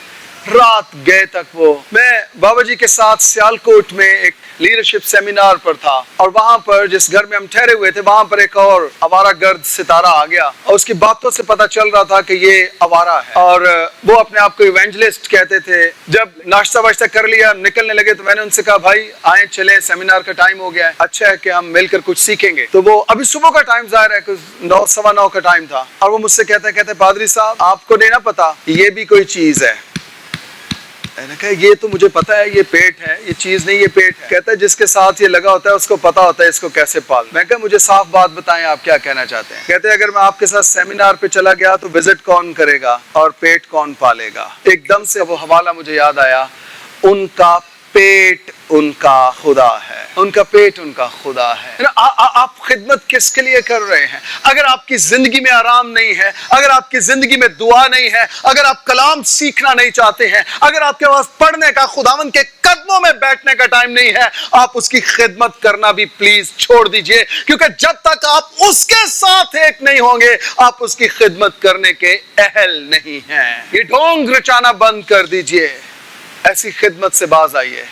S1: رات گئے تک. میں بابا جی کے ساتھ سیالکوٹ میں ایک لیڈرشپ سیمینار پر تھا، اور وہاں پر جس گھر میں ہم ٹھہرے ہوئے تھے وہاں پر ایک اور آوارہ گرد ستارہ آ گیا، اور اس کی باتوں سے پتہ چل رہا تھا کہ یہ آوارہ ہے، اور وہ اپنے آپ کو ایونجلسٹ کہتے تھے. جب ناشتہ واشتہ کر لیا نکلنے لگے تو میں نے ان سے کہا بھائی آئیں چلیں، سیمینار کا ٹائم ہو گیا ہے، اچھا ہے کہ ہم مل کر کچھ سیکھیں گے. تو وہ ابھی صبح کا ٹائم ظاہر ہے، 9 سوا 9 کا ٹائم تھا، اور وہ مجھ سے کہتے پادری صاحب آپ کو نہیں نا پتا یہ بھی کوئی چیز ہے. میں نے کہا یہ تو مجھے پتا ہے، یہ پیٹ ہے، یہ چیز نہیں، یہ پیٹ ہے۔ کہتا ہے جس کے ساتھ یہ لگا ہوتا ہے اس کو پتا ہوتا ہے اس کو کیسے پالنا۔ میں کہا مجھے صاف بات بتائیں آپ کیا کہنا چاہتے ہیں؟ کہتے ہیں اگر میں آپ کے ساتھ سیمینار پہ چلا گیا تو وزٹ کون کرے گا اور پیٹ کون پالے گا؟ ایک دم سے وہ حوالہ مجھے یاد آیا، ان کا پیٹ ان کا خدا ہے، ان کا پیٹ ان کا خدا ہے۔ آپ خدمت کس کے لیے کر رہے ہیں؟ اگر آپ کی زندگی میں آرام نہیں ہے، اگر آپ کی زندگی میں دعا نہیں ہے، اگر آپ کلام سیکھنا نہیں چاہتے ہیں، اگر آپ کے پاس پڑھنے کا، خداوند کے قدموں میں بیٹھنے کا ٹائم نہیں ہے، آپ اس کی خدمت کرنا بھی پلیز چھوڑ دیجئے، کیونکہ جب تک آپ اس کے ساتھ ایک نہیں ہوں گے آپ اس کی خدمت کرنے کے اہل نہیں ہیں۔ یہ ڈھونگ رچانا بند کر دیجئے، ایسی خدمت سے باز آئیے،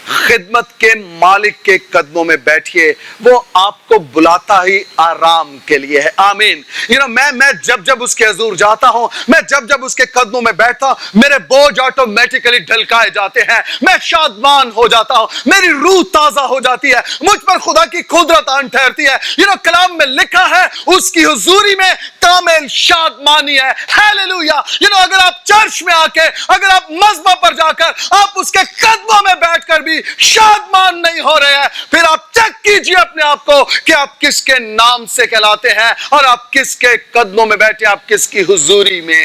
S1: خدمت کے مالک کے قدموں میں بیٹھیے، وہ آپ کو بلاتا ہی آرام کے لیے ہے۔ آمین۔ میں جب اس کے حضور جاتا ہوں، میں جب اس کے قدموں میں بیٹھتا ہوں، میرے بوجھ آٹومیٹکلی ڈھلکائے جاتے ہیں، میں شادمان ہو جاتا ہوں، میری روح تازہ ہو جاتی ہے، مجھ پر خدا کی قدرت آن ٹھہرتی ہے۔ کلام میں لکھا ہے اس کی حضوری میں کامل شادمانی ہے۔ ہیلیلویا۔ اگر آپ چرچ میں آ کے، اگر آپ مذبح پر جا کر آپ اس کے قدموں میں بیٹھ کر بھی شادمان نہیں ہو رہے ہیں، پھر آپ چیک کیجئے اپنے آپ کو کہ آپ کس کے نام سے کہلاتے ہیں اور آپ کس کے قدموں میں بیٹھے، آپ کس کی حضوری میں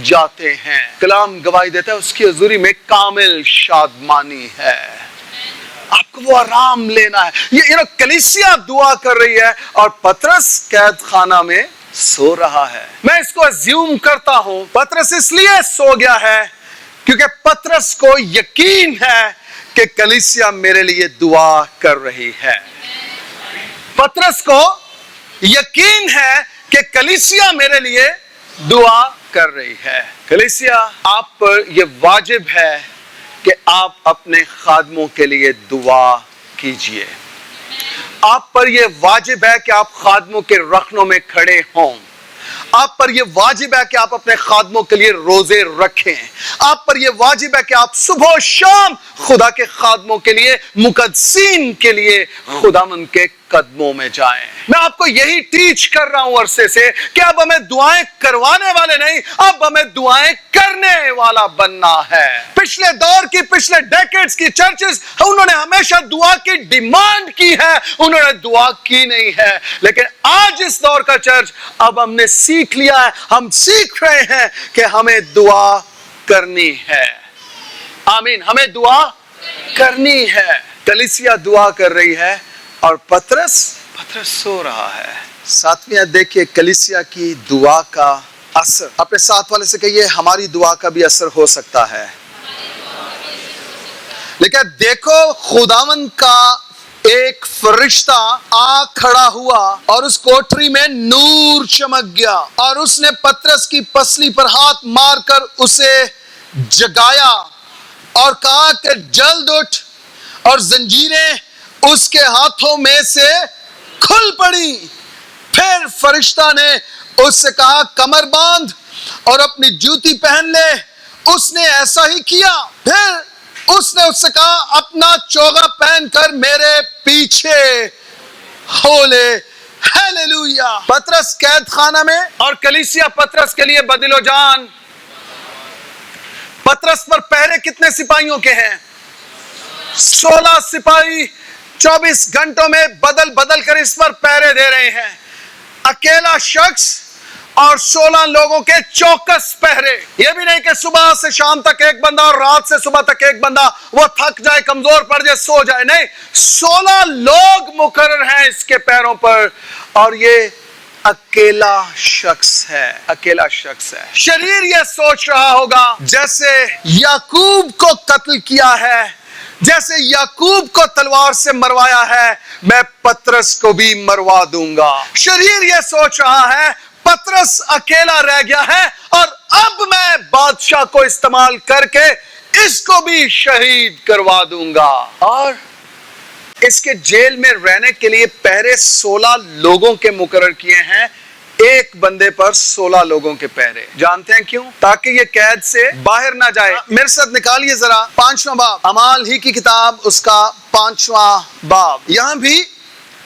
S1: جاتے ہیں۔ کلام گواہی دیتا ہے اس کی حضوری میں کامل شادمانی ہے، آپ کو وہ آرام لینا ہے۔ یہ کلیسیا دعا کر رہی ہے اور پطرس قید خانہ میں سو رہا ہے۔ میں اس کو اسیوم کرتا ہوں پطرس اس لیے سو گیا ہے کیونکہ پطرس کو یقین ہے کہ کلیسیا میرے لیے دعا کر رہی ہے۔ پطرس کو یقین ہے کہ کلیسیا میرے لیے دعا کر رہی ہے۔ کلیسیا آپ پر یہ واجب ہے کہ آپ اپنے خادموں کے لیے دعا کیجئے۔ آپ پر یہ واجب ہے کہ آپ خادموں کے رخنوں میں کھڑے ہوں۔ آپ پر یہ واجب ہے کہ آپ اپنے خادموں کے لیے روزے رکھیں۔ آپ پر یہ واجب ہے کہ آپ صبح و شام خدا کے خادموں کے لیے، مقدسین کے لیے خداوند کے قدموں میں جائیں۔ میں آپ کو یہی ٹیچ کر رہا ہوں عرصے سے کہ اب ہمیں دعائیں کروانے والے نہیں، اب ہمیں دعائیں کرنے والا بننا ہے۔ پچھلے دور کی، پچھلے ڈیکیڈز کی چرچز، انہوں نے ہمیشہ دعا کی ڈیمانڈ کی ہے، انہوں نے دعا کی نہیں ہے۔ لیکن آج اس دور کا چرچ، اب ہم نے سیکھ لیا ہے، ہم سیکھ رہے ہیں کہ ہمیں دعا کرنی ہے۔ آمین، ہمیں دعا کرنی ہے۔ کلیسیا دعا کر رہی ہے اور پطرس سو رہا ہے۔ ساتویں دیکھیے کلیسیا کی دعا کا اثر۔ اپنے ساتھ والے سے کہیے ہماری دعا کا بھی اثر ہو سکتا ہے۔ لیکن دیکھو خداوند کا ایک فرشتہ آ کھڑا ہوا اور اس کوٹری میں نور چمک گیا اور اس نے پطرس کی پسلی پر ہاتھ مار کر اسے جگایا اور کہا کہ جلد اٹھ، اور زنجیریں اس کے ہاتھوں میں سے کھل پڑی۔ پھر فرشتہ نے اس سے کہا کمر باندھ اور اپنی جوتی پہن لے۔ اس نے ایسا ہی کیا۔ پھر اس نے اس سے کہا اپنا چوغا پہن کر میرے پیچھے ہو لے۔ ہیلیلویا۔ پطرس قید خانہ میں اور کلیسیا پطرس کے لیے بدل و جان۔ پطرس پر پہرے کتنے سپاہیوں کے ہیں؟ 16 سپاہی 24 گھنٹوں میں بدل بدل کر اس پر پہرے دے رہے ہیں۔ اکیلا شخص اور 16 لوگوں کے 24 پہرے۔ یہ بھی نہیں کہ صبح سے شام تک ایک بندہ اور رات سے صبح تک ایک بندہ، وہ تھک جائے، کمزور پڑ جائے، سو جائے۔ نہیں، 16 لوگ مقرر ہیں اس کے پیروں پر، اور یہ اکیلا شخص ہے، اکیلا شخص ہے۔ شریر یہ سوچ رہا ہوگا جیسے یعقوب کو قتل کیا ہے، جیسے یعقوب کو تلوار سے مروایا ہے، میں پطرس کو بھی مروا دوں گا۔ شریر یہ سوچ رہا ہے پطرس اکیلا رہ گیا ہے اور اب میں بادشاہ کو استعمال کر کے اس کو بھی شہید کروا دوں گا۔ اور اس کے جیل میں رہنے کے لیے پہرے 16 لوگوں کے مقرر کیے ہیں، ایک بندے پر 16 لوگوں کے پہرے۔ جانتے ہیں کیوں؟ تاکہ یہ قید سے باہر نہ جائے۔ میرے ساتھ نکالیے ذرا 5واں باب، اعمال ہی کی کتاب، اس کا 5واں باب۔ یہاں بھی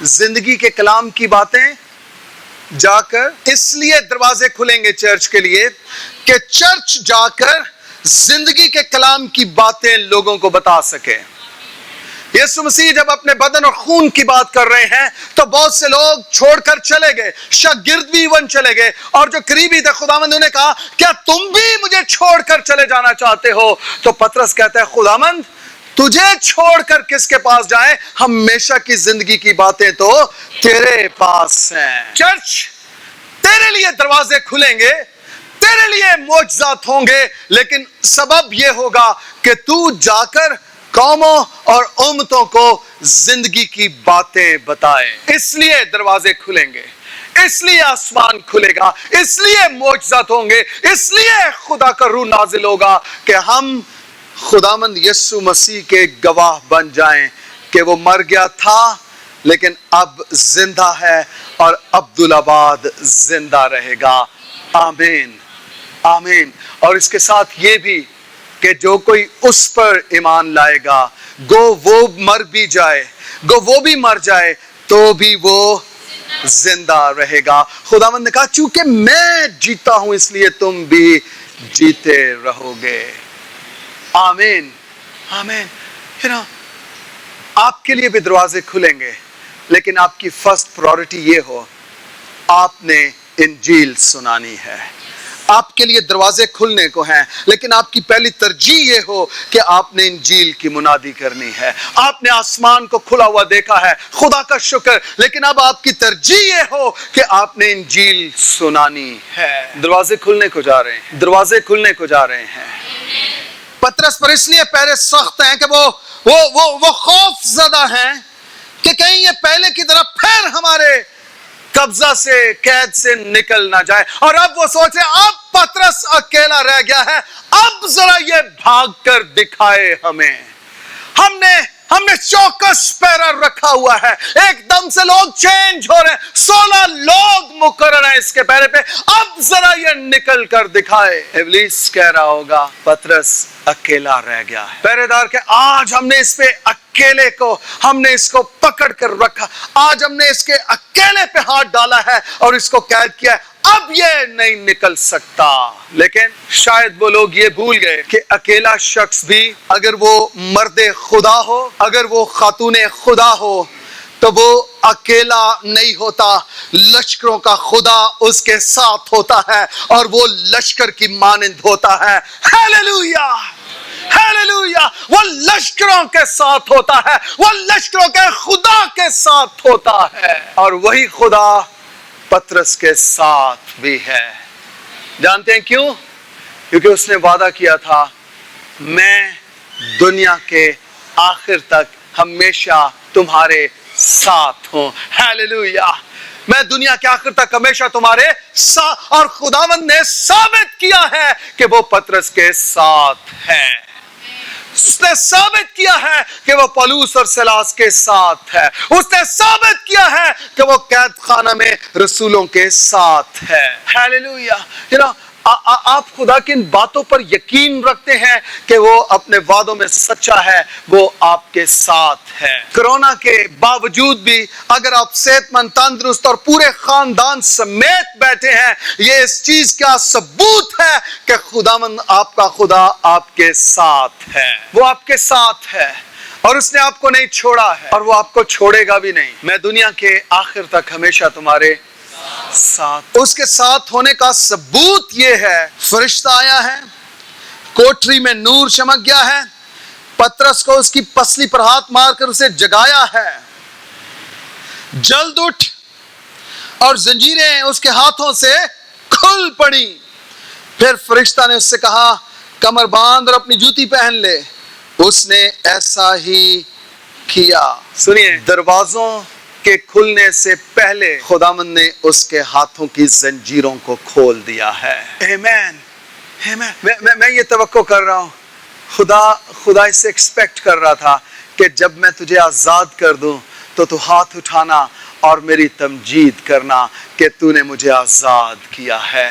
S1: زندگی کے کلام کی باتیں جا کر، اس لیے دروازے کھلیں گے چرچ کے لیے کہ چرچ جا کر زندگی کے کلام کی باتیں لوگوں کو بتا سکے۔ یسوع مسیح جب اپنے بدن اور خون کی بات کر رہے ہیں تو بہت سے لوگ چھوڑ کر چلے گئے، شاگرد بھی ایون چلے گئے، اور جو قریبی تھے خداوند نے کہا کیا تم بھی مجھے چھوڑ کر چلے جانا چاہتے ہو؟ تو پطرس کہتا ہے خداوند تجھے چھوڑ کر کس کے پاس جائیں؟ ہمیشہ کی زندگی کی باتیں تو تیرے پاس ہیں۔ چرچ تیرے لیے دروازے کھلیں گے، تیرے لیے معجزات ہوں گے، لیکن سبب یہ ہوگا کہ تو جا کر قوموں اور امتوں کو زندگی کی باتیں بتائے۔ اس لیے دروازے کھلیں گے، اس لیے آسمان کھلے گا، اس لیے معجزات ہوں گے، اس لیے خدا کا روح نازل ہوگا کہ ہم خداوند یسوع مسیح کے گواہ بن جائیں کہ وہ مر گیا تھا لیکن اب زندہ ہے اور عبدالآباد زندہ رہے گا۔ آمین آمین۔ اور اس کے ساتھ یہ بھی کہ جو کوئی اس پر ایمان لائے گا، گو وہ مر بھی جائے، گو وہ بھی مر جائے تو بھی وہ زندہ رہے گا۔ خداوند نے کہا چونکہ میں جیتا ہوں اس لیے تم بھی جیتے رہو گے۔ آمین آمین۔ آپ کے لیے بھی دروازے کھلیں گے، لیکن آپ کی فرسٹ پرائورٹی یہ ہو آپ نے انجیل سنانی ہے۔ آپ کے لیے دروازے کھلنے کو ہیں، لیکن آپ کی پہلی ترجیح یہ ہو کہ آپ نے انجیل کی منادی کرنی ہے۔ آپ نے آسمان کو کھلا ہوا دیکھا ہے، خدا کا شکر، لیکن اب آپ کی ترجیح یہ ہو کہ آپ نے انجیل سنانی ہے۔ دروازے کھلنے کو جا رہے ہیں، دروازے کھلنے کو جا رہے ہیں۔ پطرس پر اس لیے پہرے سخت ہیں کہ وہ خوف زدہ ہیں کہ کہیں یہ پہلے کی طرح پھر ہمارے قبضہ سے، قید سے نکل نہ جائے۔ اور اب وہ سوچے اب پطرس اکیلا رہ گیا ہے، اب ذرا یہ بھاگ کر دکھائے ہمیں۔ ہم نے چوکس پہرا رکھا ہوا ہے، ایک دم سے لوگ چینج ہو رہے ہیں، 16 لوگ مقرر ہیں اس کے پہرے پہ، اب ذرا یہ نکل کر دکھائے۔ ابلیس کہہ رہا ہوگا پطرس اکیلا رہ گیا ہے۔ پہرے دار کہ آج ہم نے اس پہ اکیلے کو، ہم نے اس کو پکڑ کر رکھا، آج ہم نے اس کے اکیلے پہ ہاتھ ڈالا ہے اور اس کو قید کیا ہے، اب یہ نہیں نکل سکتا۔ لیکن شاید وہ لوگ یہ بھول گئے کہ اکیلا شخص بھی اگر وہ مرد خدا ہو، اگر وہ خاتون خدا ہو تو وہ اکیلا نہیں ہوتا، لشکروں کا خدا اس کے ساتھ ہوتا ہے اور وہ لشکر کی مانند ہوتا ہے۔ Hallelujah hallelujah. وہ لشکروں کے ساتھ ہوتا ہے، وہ لشکروں کے خدا کے ساتھ ہوتا ہے، اور وہی خدا پطرس کے ساتھ بھی ہے۔ جانتے ہیں کیوں؟ کیونکہ اس نے وعدہ کیا تھا میں دنیا کے آخر تک ہمیشہ تمہارے ساتھ ہوں۔ ہیلیلویا۔ میں دنیا کے آخر تک ہمیشہ تمہارے ساتھ، اور خداوند نے ثابت کیا ہے کہ وہ پطرس کے ساتھ ہے۔ اس نے ثابت کیا ہے کہ وہ پولس اور سیلاس کے ساتھ ہے، اس نے ثابت کیا ہے کہ وہ قید خانہ میں رسولوں کے ساتھ ہے۔ ہیلیلویا۔ آپ خدا کی ان باتوں پر یقین رکھتے ہیں کہ وہ اپنے وعدوں میں سچا ہے، وہ آپ کے ساتھ ہے۔ کرونا کے باوجود بھی اگر آپ صحت مند، تندرست اور پورے خاندان سمیت بیٹھے ہیں، یہ اس چیز کا ثبوت ہے کہ خداوند آپ کا خدا آپ کے ساتھ ہے، وہ آپ کے ساتھ ہے اور اس نے آپ کو نہیں چھوڑا ہے اور وہ آپ کو چھوڑے گا بھی نہیں۔ میں دنیا کے آخر تک ہمیشہ تمہارے ساتھ۔ اس کے ساتھ ہونے کا ثبوت یہ ہے، فرشتہ آیا ہے، کوٹری میں نور چمک گیا ہے، پطرس کو اس کی پسلی پر ہاتھ مار کر اسے جگایا ہے، جلد اٹھ، اور زنجیریں اس کے ہاتھوں سے کھل پڑی۔ پھر فرشتہ نے اس سے کہا کمر باندھ اور اپنی جوتی پہن لے۔ اس نے ایسا ہی کیا۔ سنیے، دروازوں کے کھلنے سے پہلے خداوند نے اس کے ہاتھوں کی زنجیروں کو کھول دیا ہے۔ آمین آمین۔ میں یہ توقع کر رہا ہوں، خدا اس سے ایکسپیکٹ کر رہا تھا کہ جب میں تجھے آزاد کر دوں تو ہاتھ اٹھانا اور میری تمجید کرنا کہ تو نے مجھے آزاد کیا ہے۔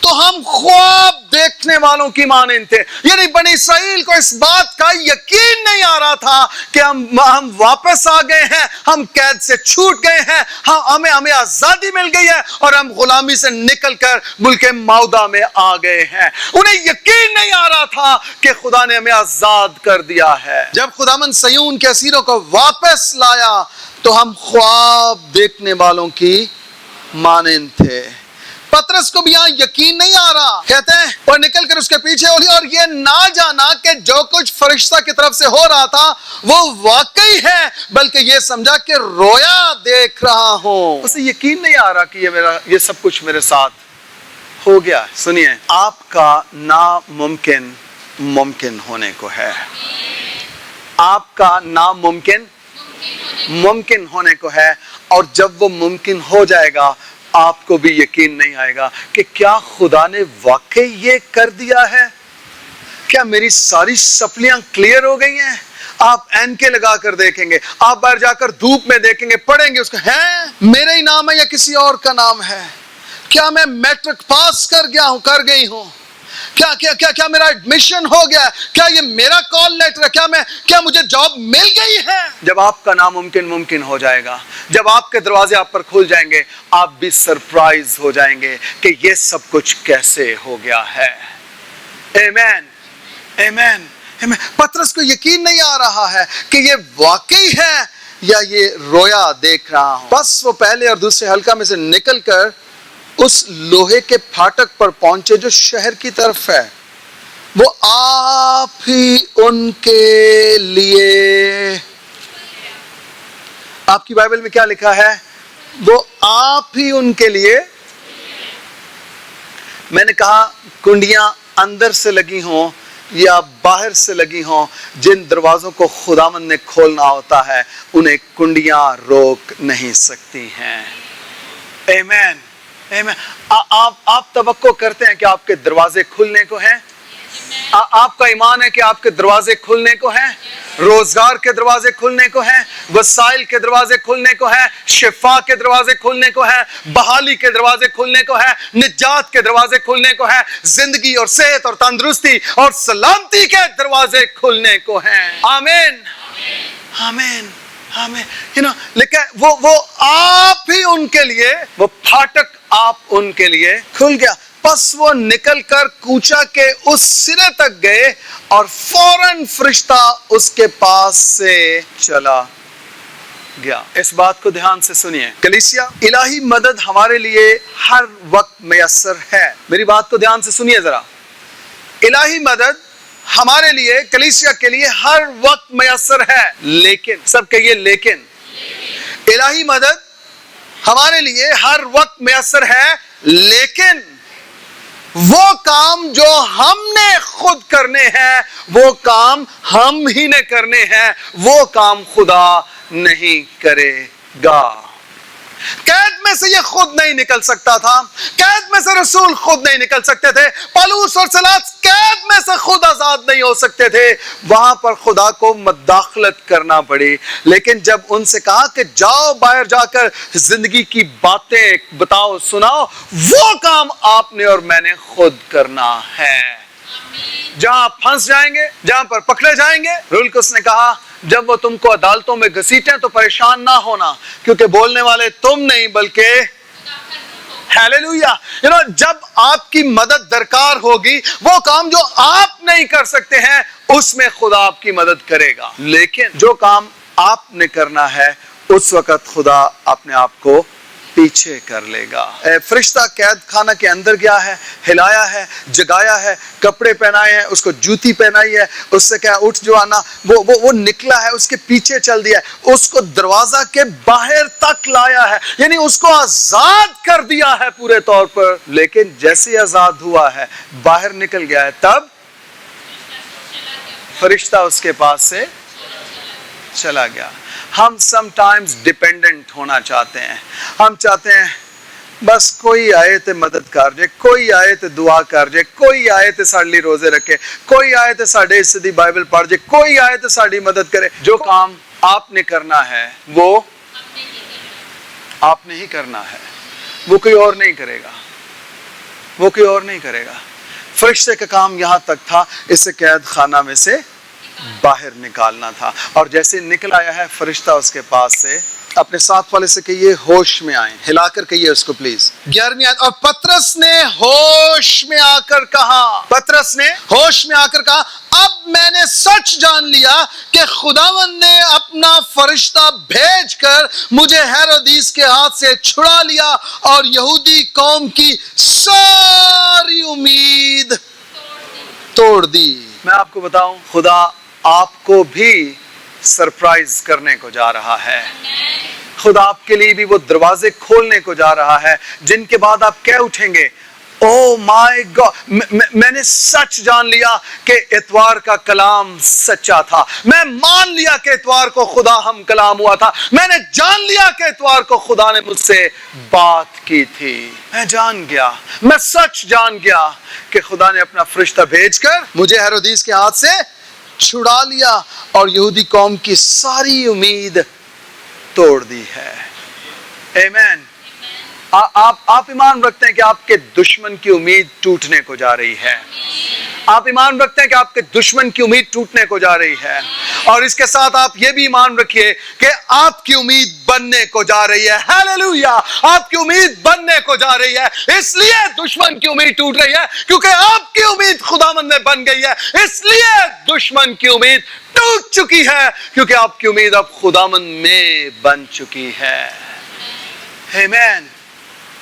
S1: تو ہم خواب دیکھنے والوں کی مانند تھے. یعنی بنی اسرائیل کو اس بات کا یقین نہیں آ رہا تھا کہ ہم واپس آ گئے ہیں, ہم قید سے چھوٹ گئے ہیں, ہمیں آزادی مل گئی ہے اور ہم غلامی سے نکل کر ملک معودہ میں آ گئے ہیں. انہیں یقین نہیں آ رہا تھا کہ خدا نے ہمیں آزاد کر دیا ہے. جب خداوند صیون کے اسیروں کو واپس لایا تو ہم خواب دیکھنے والوں کی مانند تھے. پترس کو بھی یہاں یقین نہیں آ رہا. کہتے ہیں اور نکل کر اس کے پیچھے ہو لیا اور یہ نہ جانا کہ جو کچھ فرشتہ کی طرف سے ہو رہا تھا وہ واقعی ہے, بلکہ یہ سمجھا کہ رویا دیکھ رہا ہوں. اسے یقین نہیں آ رہا کہ یہ سب کچھ میرے ساتھ ہو گیا. سنیے, آپ کا ناممکن ممکن ہونے کو ہے. آپ کا ناممکن ممکن ہونے کو ہے, اور جب وہ ممکن ہو جائے گا آپ کو بھی یقین نہیں آئے گا کہ کیا خدا نے واقعی یہ کر دیا ہے. کیا میری ساری سپلیاں کلیئر ہو گئی ہیں؟ آپ اینکے لگا کر دیکھیں گے, آپ باہر جا کر دھوپ میں دیکھیں گے, پڑھیں گے اس کو, ہے میرا ہی نام ہے یا کسی اور کا نام ہے؟ کیا میں میٹرک پاس کر گیا ہوں, کر گئی ہوں؟ کیا میرا ایڈمیشن ہو گیا؟ کیا یہ میرا کال لیٹر ہے؟ کیا مجھے جاب مل گئی ہے؟ جب آپ کا ناممکن ممکن ہو جائے گا, جب آپ کے دروازے آپ پر کھل جائیں گے, آپ بھی سرپرائز ہو جائیں گے کہ یہ سب کچھ کیسے ہو گیا ہے. آمین, آمین, آمین. پترس کو یقین نہیں آ رہا ہے کہ یہ واقعی ہے یا یہ رویا دیکھ رہا ہوں. بس وہ پہلے اور دوسرے حلقہ میں سے نکل کر اس لوہے کے پھاٹک پر پہنچے جو شہر کی طرف ہے. وہ آپ ہی ان کے لیے, آپ کی بائبل میں کیا لکھا ہے؟ وہ آپ ہی ان کے لیے. میں نے کہا کنڈیاں اندر سے لگی ہوں یا باہر سے لگی ہوں, جن دروازوں کو خداوند نے کھولنا ہوتا ہے انہیں کنڈیاں روک نہیں سکتی ہیں. آمین, آمین. آپ توقع کرتے ہیں کہ آپ کے دروازے کھلنے کو ہیں؟ آپ کا ایمان ہے کہ آپ کے دروازے کھلنے کو ہیں؟ روزگار کے دروازے کھلنے کو ہیں, وسائل کے دروازے کھلنے کو ہیں, شفا کے دروازے کھلنے کو ہیں, بحالی کے دروازے کھلنے کو ہیں, نجات کے دروازے کھلنے کو ہیں, زندگی اور صحت اور تندرستی اور سلامتی کے دروازے کھلنے کو ہیں. آمین, آمین, آمین. لیکن وہ آپ ہی ان کے لیے, وہ پھاٹک آپ ان کے لیے کھل گیا. پس وہ نکل کر کوچا کے اس سرے تک گئے اور فوراً فرشتہ اس کے پاس سے چلا گیا. اس بات کو دھیان سے سنیے کلیسیا, الہی مدد ہمارے لیے ہر وقت میسر ہے. میری بات کو دھیان سے سنیے ذرا. الہی مدد ہمارے لیے, کلیسیا کے لیے ہر وقت میسر ہے. لیکن, سب کہیے لیکن. الہی مدد ہمارے لیے ہر وقت میسر ہے, لیکن وہ کام جو ہم نے خود کرنے ہیں, وہ کام ہم ہی نے کرنے ہیں, وہ کام خدا نہیں کرے گا. قید میں سے یہ خود نہیں نکل سکتا تھا, قید میں سے رسول خود نہیں نکل سکتے تھے, پالوس اور سیلاس قید میں سے خود آزاد نہیں ہو سکتے تھے, وہاں پر خدا کو مداخلت کرنا پڑی. لیکن جب ان سے کہا کہ جاؤ باہر جا کر زندگی کی باتیں بتاؤ, سناؤ, وہ کام آپ نے اور میں نے خود کرنا ہے. جہاں پھنس جائیں گے, جہاں پر پکڑے جائیں گے, رول کو اس نے کہا جب وہ تم کو عدالتوں میں گھسیٹیں تو پریشان نہ ہونا, کیونکہ بولنے والے تم نہیں بلکہ ہیلیلویا. جب آپ کی مدد درکار ہوگی, وہ کام جو آپ نہیں کر سکتے ہیں اس میں خدا آپ کی مدد کرے گا. لیکن جو کام آپ نے کرنا ہے اس وقت خدا اپنے آپ کو پیچھے کر لے گا. فرشتہ قید خانہ کے اندر گیا ہے, ہلایا ہے, جگایا ہے, کپڑے پہنائے ہیں, اس کو جوتی پہنائی ہے, اس سے کہا اٹھ جو آنا, وہ نکلا ہے, اس کے پیچھے چل دیا ہے, اس کو دروازہ کے باہر تک لایا ہے, یعنی اس کو آزاد کر دیا ہے پورے طور پر. لیکن جیسے آزاد ہوا ہے, باہر نکل گیا ہے, تب فرشتہ اس کے پاس سے چلا گیا. ہم سم ٹائمز ڈیپینڈنٹ ہونا چاہتے ہیں. ہم چاہتے ہیں بس کوئی آئے تے مدد کر جائے, کوئی آئے تے دعا کر جائے, کوئی آئے تے ساڈے لیے روزے رکھے, کوئی آئے تے ساڈے حصے دی بائبل پڑھ جائے, کوئی آئے تے ساڈی مدد کرے. جو کام آپ نے کرنا ہے وہ آپ نے ہی کرنا ہے, وہ کوئی اور نہیں کرے گا. وہ کوئی اور نہیں کرے گا. فرشتے کا کام یہاں تک تھا اسے قید خانہ میں سے باہر نکالنا تھا. اور جیسے نکل آیا ہے فرشتہ اس کے پاس سے, اپنے ساتھ والے سے کہیے ہوش میں آئیں, ہلا کر کہیے اس کو پلیز. 11ویں آیت, اور پترس نے ہوش میں آ کر کہا, پترس نے ہوش میں آ کر کہا, اب میں نے سچ جان لیا کہ خداوند نے اپنا فرشتہ بھیج کر مجھے ہیرودیس کے ہاتھ سے چھڑا لیا اور یہودی قوم کی ساری امید توڑ دی. میں آپ کو بتاؤں, خدا آپ کو بھی سرپرائز کرنے کو جا رہا ہے. خدا آپ کے لیے بھی وہ دروازے کھولنے کو جا رہا ہے جن کے بعد آپ کہہ اٹھیں گے, او مائی گاڈ, میں نے سچ جان لیا کہ اتوار کا کلام سچا تھا. میں مان لیا کہ اتوار کو خدا ہم کلام ہوا تھا. میں نے جان لیا کہ اتوار کو خدا نے مجھ سے بات کی تھی. میں جان گیا, میں سچ جان گیا کہ خدا نے اپنا فرشتہ بھیج کر مجھے ہیرودیس کے ہاتھ سے چھڑا لیا اور یہودی قوم کی ساری امید توڑ دی ہے. آمین. آپ ایمان رکھتے ہیں کہ آپ کے دشمن کی امید ٹوٹنے کو جا رہی ہے. آپ ایمان رکھتے ہیں کہ آپ کے دشمن کی امید ٹوٹنے کو جا رہی ہے, اور اس کے ساتھ آپ یہ بھی ایمان رکھیے کہ آپ کی امید بننے کو جا رہی ہے. ہیلیلویا, آپ کی امید بننے کو جا رہی ہے. اس لیے دشمن کی امید ٹوٹ رہی ہے کیونکہ آپ کی امید خداوند میں بن گئی ہے. اس لیے دشمن کی امید ٹوٹ چکی ہے کیونکہ آپ کی امید اب خداوند میں بن چکی ہے. آمین.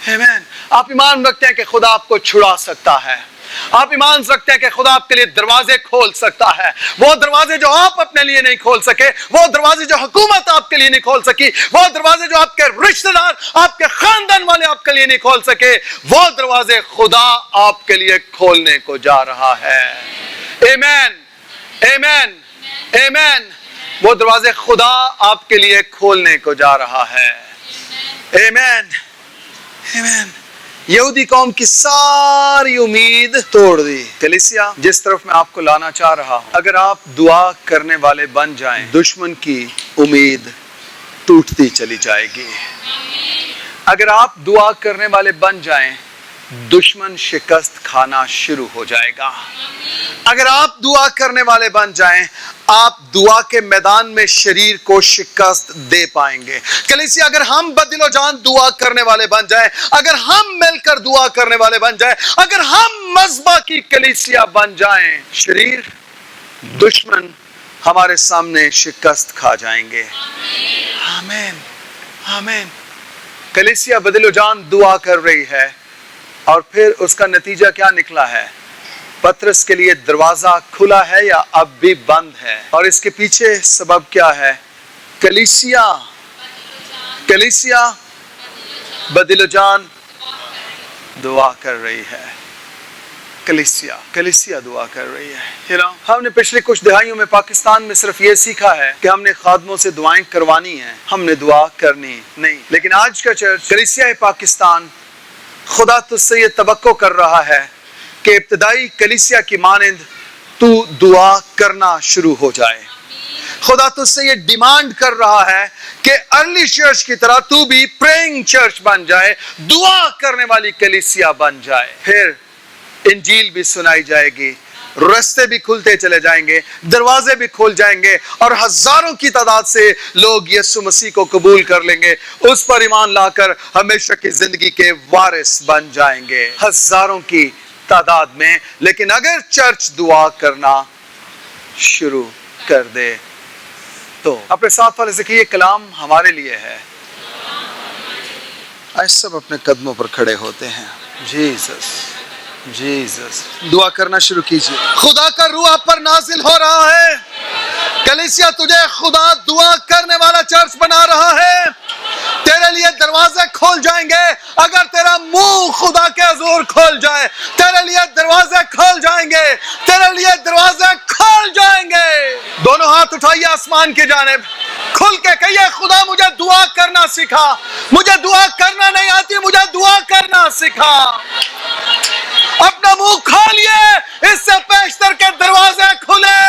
S1: آمین. آپ ایمان رکھتے ہیں کہ خدا آپ کو چھڑا سکتا ہے. آپ ایمان رکھتے ہیں کہ خدا آپ کے لیے دروازے کھول سکتا ہے. وہ دروازے جو آپ اپنے لیے نہیں کھول سکے, وہ دروازے جو حکومت آپ کے لیے نہیں کھول سکی, وہ دروازے جو آپ کے رشتہ دار, آپ کے خاندان والے آپ کے لیے نہیں کھول سکے, وہ دروازے خدا آپ کے لیے کھولنے کو جا رہا ہے. آمین. آمین. آمین. وہ دروازے خدا آپ کے لیے کھولنے کو جا رہا ہے. آمین. آمین. یہودی قوم کی ساری امید توڑ دی. کلیسیا, جس طرف میں آپ کو لانا چاہ رہا ہوں, اگر آپ دعا کرنے والے بن جائیں, دشمن کی امید ٹوٹتی چلی جائے گی. اگر آپ دعا کرنے والے بن جائیں, دشمن شکست کھانا شروع ہو جائے گا. اگر آپ دعا کرنے والے بن جائیں, آپ دعا کے میدان میں شریر کو شکست دے پائیں گے. کلیسیا, اگر ہم بدل و جان دعا کرنے والے بن جائیں, اگر ہم مل کر دعا کرنے والے بن جائیں, اگر ہم مذبح کی کلیسیا بن جائیں, شریر, دشمن ہمارے سامنے شکست کھا جائیں گے. آمین. آمین. کلیسیا بدل و جان دعا کر رہی ہے, اور پھر اس کا نتیجہ کیا نکلا ہے؟ پترس کے لیے دروازہ کھلا ہے یا اب بھی بند ہے؟ اور اس کے پیچھے سبب کیا ہے؟ کلیسیا بدل و جان دعا کر رہی ہے. کلیسیا دعا کر رہی ہے. ہم نے پچھلے کچھ دہائیوں میں پاکستان میں صرف یہ سیکھا ہے کہ ہم نے خادموں سے دعائیں کروانی ہیں, ہم نے دعا کرنی نہیں. لیکن آج کا چرچ, کلیسیا پاکستان, خدا تجھ سے یہ توقع کر رہا ہے کہ ابتدائی کلیسیا کی مانند تو دعا کرنا شروع ہو جائے. خدا تجھ سے یہ ڈیمانڈ کر رہا ہے کہ ارلی چرچ کی طرح تو بھی پریئنگ چرچ بن جائے, دعا کرنے والی کلیسیا بن جائے. پھر انجیل بھی سنائی جائے گی, رستے بھی کھلتے چلے جائیں گے, دروازے بھی کھول جائیں گے, اور ہزاروں کی تعداد سے لوگ یسوع مسیح کو قبول کر لیں گے, اس پر ایمان لا کر ہمیشہ کی زندگی کے وارث بن جائیں گے. ہزاروں کی تعداد میں. لیکن اگر چرچ دعا کرنا شروع کر دے تو اپنے ساتھ والے سے کہ یہ کلام ہمارے لیے ہے. آج سب اپنے قدموں پر کھڑے ہوتے ہیں. جیسس دعا کرنا شروع کیجئے. خدا کا روح آپ پر نازل ہو رہا ہے. کلیسیا تجھے خدا دعا کرنے والا چرچ بنا رہا ہے. تیرے لیے دروازے کھول جائیں گے اگر تیرا منہ خدا کے حضور کھول جائے. تیرے لیے دروازے کھول جائیں گے, تیرے لیے دروازے کھول جائیں گے. دونوں ہاتھ اٹھائیے آسمان کی جانب, کھل کے کہیے خدا مجھے دعا کرنا سکھا. مجھے دعا کرنا نہیں آتی, مجھے دعا کرنا سکھا. اپنا منہ کھولیے, اس سے پیشتر کے دروازے کھلے.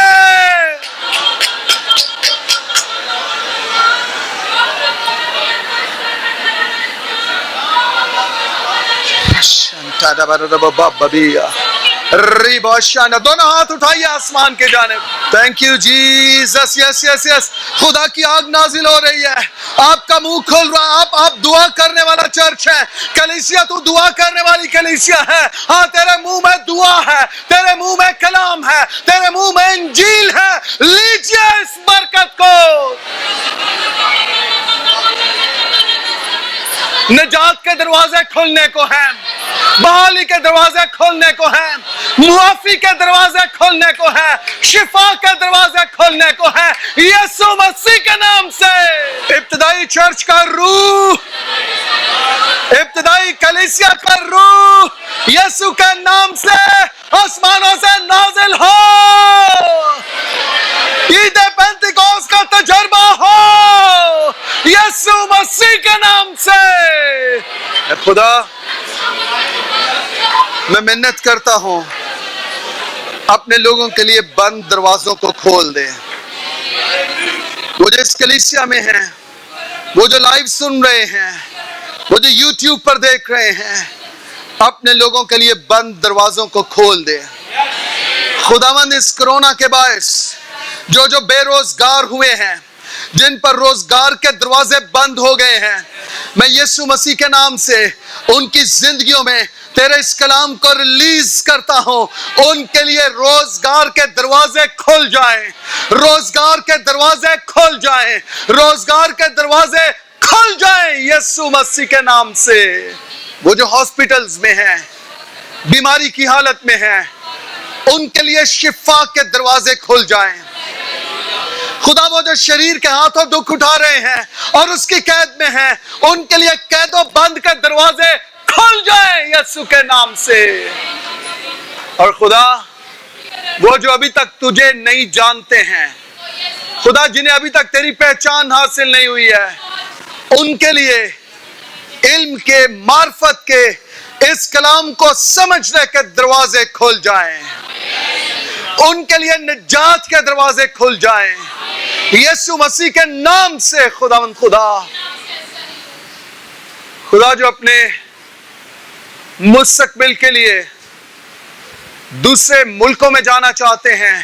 S1: دونوں ہاتھ اٹھائیے آسمان کے جانب. Thank you Jesus. Yes yes yes. خدا کی آگ نازل ہو رہی ہے. آپ کا منہ کھل رہا. آپ دعا کرنے والا چرچ ہے. کلیسیا تو دعا کرنے والی کلیسیا ہے. ہاں تیرے منہ میں دعا ہے, تیرے منہ میں کلام ہے, تیرے منہ میں انجیل ہے. لیجیے اس برکت کو. نجات کے دروازے کھلنے کو ہیں, بحالی کے دروازے کھولنے کو ہیں, معافی کے دروازے کھولنے کو ہیں, شفا کے دروازے کھولنے کو ہیں, یسوع مسیح کے نام سے. ابتدائی چرچ کا روح, ابتدائی کلیسیا کا روح یسوع کے نام سے آسمانوں سے نازل ہو. عید پینتیکوست کا تجربہ ہو یسوع مسیح کے نام سے. اے خدا, میں منت کرتا ہوں اپنے لوگوں کے لیے بند دروازوں کو کھول دے. وہ جو اس کلیسیا میں ہیں, وہ جو لائیو سن رہے ہیں, وہ جو یوٹیوب پر دیکھ رہے ہیں, اپنے لوگوں کے لیے بند دروازوں کو کھول دے. خداوند اس کرونا کے باعث جو بے روزگار ہوئے ہیں, جن پر روزگار کے دروازے بند ہو گئے ہیں, میں یسوع مسیح کے نام سے ان کی زندگیوں میں تیرے اس کلام کو ریلیز کرتا ہوں. ان کے لیے روزگار کے دروازے کھل جائیں, روزگار کے دروازے کھل جائیں, روزگار کے دروازے کھل جائیں یسوع مسیح کے نام سے. وہ جو ہاسپٹلز میں ہیں, بیماری کی حالت میں ہیں, ان کے لیے شفا کے دروازے کھل جائیں. خدا وہ جو شریر کے ہاتھوں دکھ اٹھا رہے ہیں اور اس کی قید میں ہیں, ان کے لیے قید و بند کے دروازے کھل جائیں یسوع کے نام سے. اور خدا وہ جو ابھی تک تجھے نہیں جانتے ہیں, خدا جنہیں ابھی تک تیری پہچان حاصل نہیں ہوئی ہے, ان کے لیے علم کے, معرفت کے, اس کلام کو سمجھنے کے دروازے کھل جائیں. ان کے لیے نجات کے دروازے کھل جائیں یسوع مسیح کے نام سے. خداوند خدا جو اپنے مستقبل کے لیے دوسرے ملکوں میں جانا چاہتے ہیں,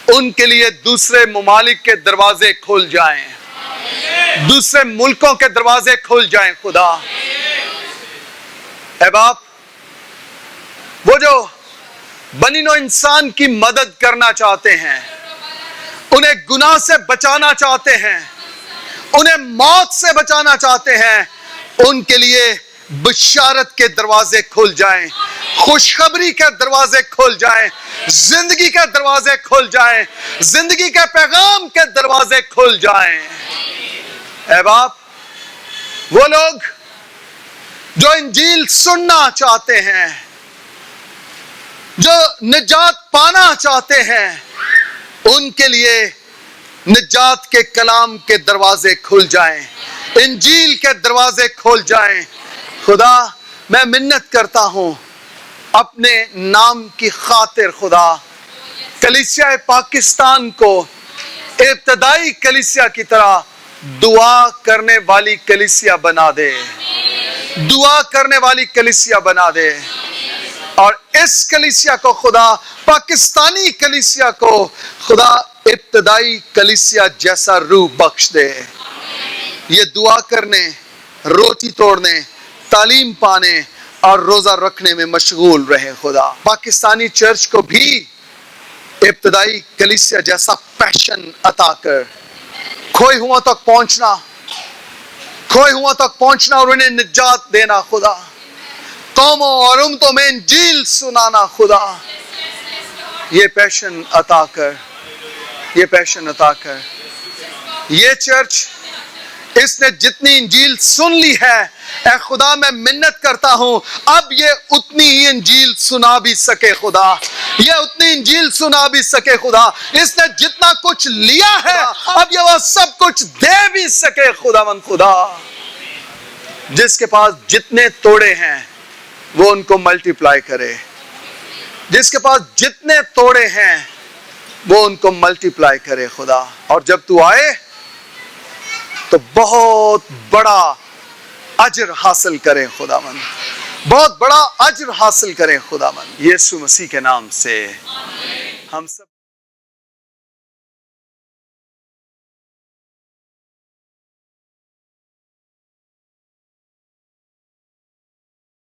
S1: ان کے لیے دوسرے ممالک کے دروازے کھل جائیں, دوسرے ملکوں کے دروازے کھل جائیں. خدا اے باپ, وہ جو بنی نوع انسان کی مدد کرنا چاہتے ہیں, انہیں گناہ سے بچانا چاہتے ہیں, انہیں موت سے بچانا چاہتے ہیں, ان کے لیے بشارت کے دروازے کھل جائیں, خوشخبری کے دروازے کھل جائیں, زندگی کے دروازے کھل جائیں, زندگی کے پیغام کے دروازے کھل جائیں. اے باپ, وہ لوگ جو انجیل سننا چاہتے ہیں, جو نجات پانا چاہتے ہیں, ان کے لیے نجات کے کلام کے دروازے کھل جائیں, انجیل کے دروازے کھل جائیں. خدا میں منت کرتا ہوں اپنے نام کی خاطر, خدا کلیسیا پاکستان کو ابتدائی کلیسیا کی طرح دعا کرنے والی کلیسیا بنا دے, دعا کرنے والی کلیسیا بنا دے. اور اس کلیسیا کو خدا, پاکستانی کلیسیا کو خدا ابتدائی کلیسیا جیسا روح بخش دے. یہ دعا کرنے, روٹی توڑنے, تعلیم پانے اور روزہ رکھنے میں مشغول رہے. خدا پاکستانی چرچ کو بھی ابتدائی کلیسیا جیسا پیشن عطا کر, کھوئے ہوا تک پہنچنا, کھوئے ہوا تک پہنچنا اور انہیں نجات دینا. خدا قوموں اور امتوں میں انجیل سنانا. خدا یہ پیشن عطا کر, یہ پیشن عطا کر. یہ چرچ, اس نے جتنی انجیل سن لی ہے, اے خدا میں منت کرتا ہوں اب یہ اتنی ہی انجیل سنا بھی سکے. خدا یہ اتنی انجیل سنا بھی سکے. خدا اس نے جتنا کچھ لیا ہے اب یہ وہ سب کچھ دے بھی سکے. خداوند خدا, جس کے پاس جتنے توڑے ہیں وہ ان کو ملٹی پلائی کرے, جس کے پاس جتنے توڑے ہیں وہ ان کو ملٹی پلائی کرے. خدا اور جب تو آئے تو بہت بڑا اجر حاصل کرے. خداوند بہت بڑا اجر حاصل کریں خداوند، یسوع مسیح کے نام سے ہم سب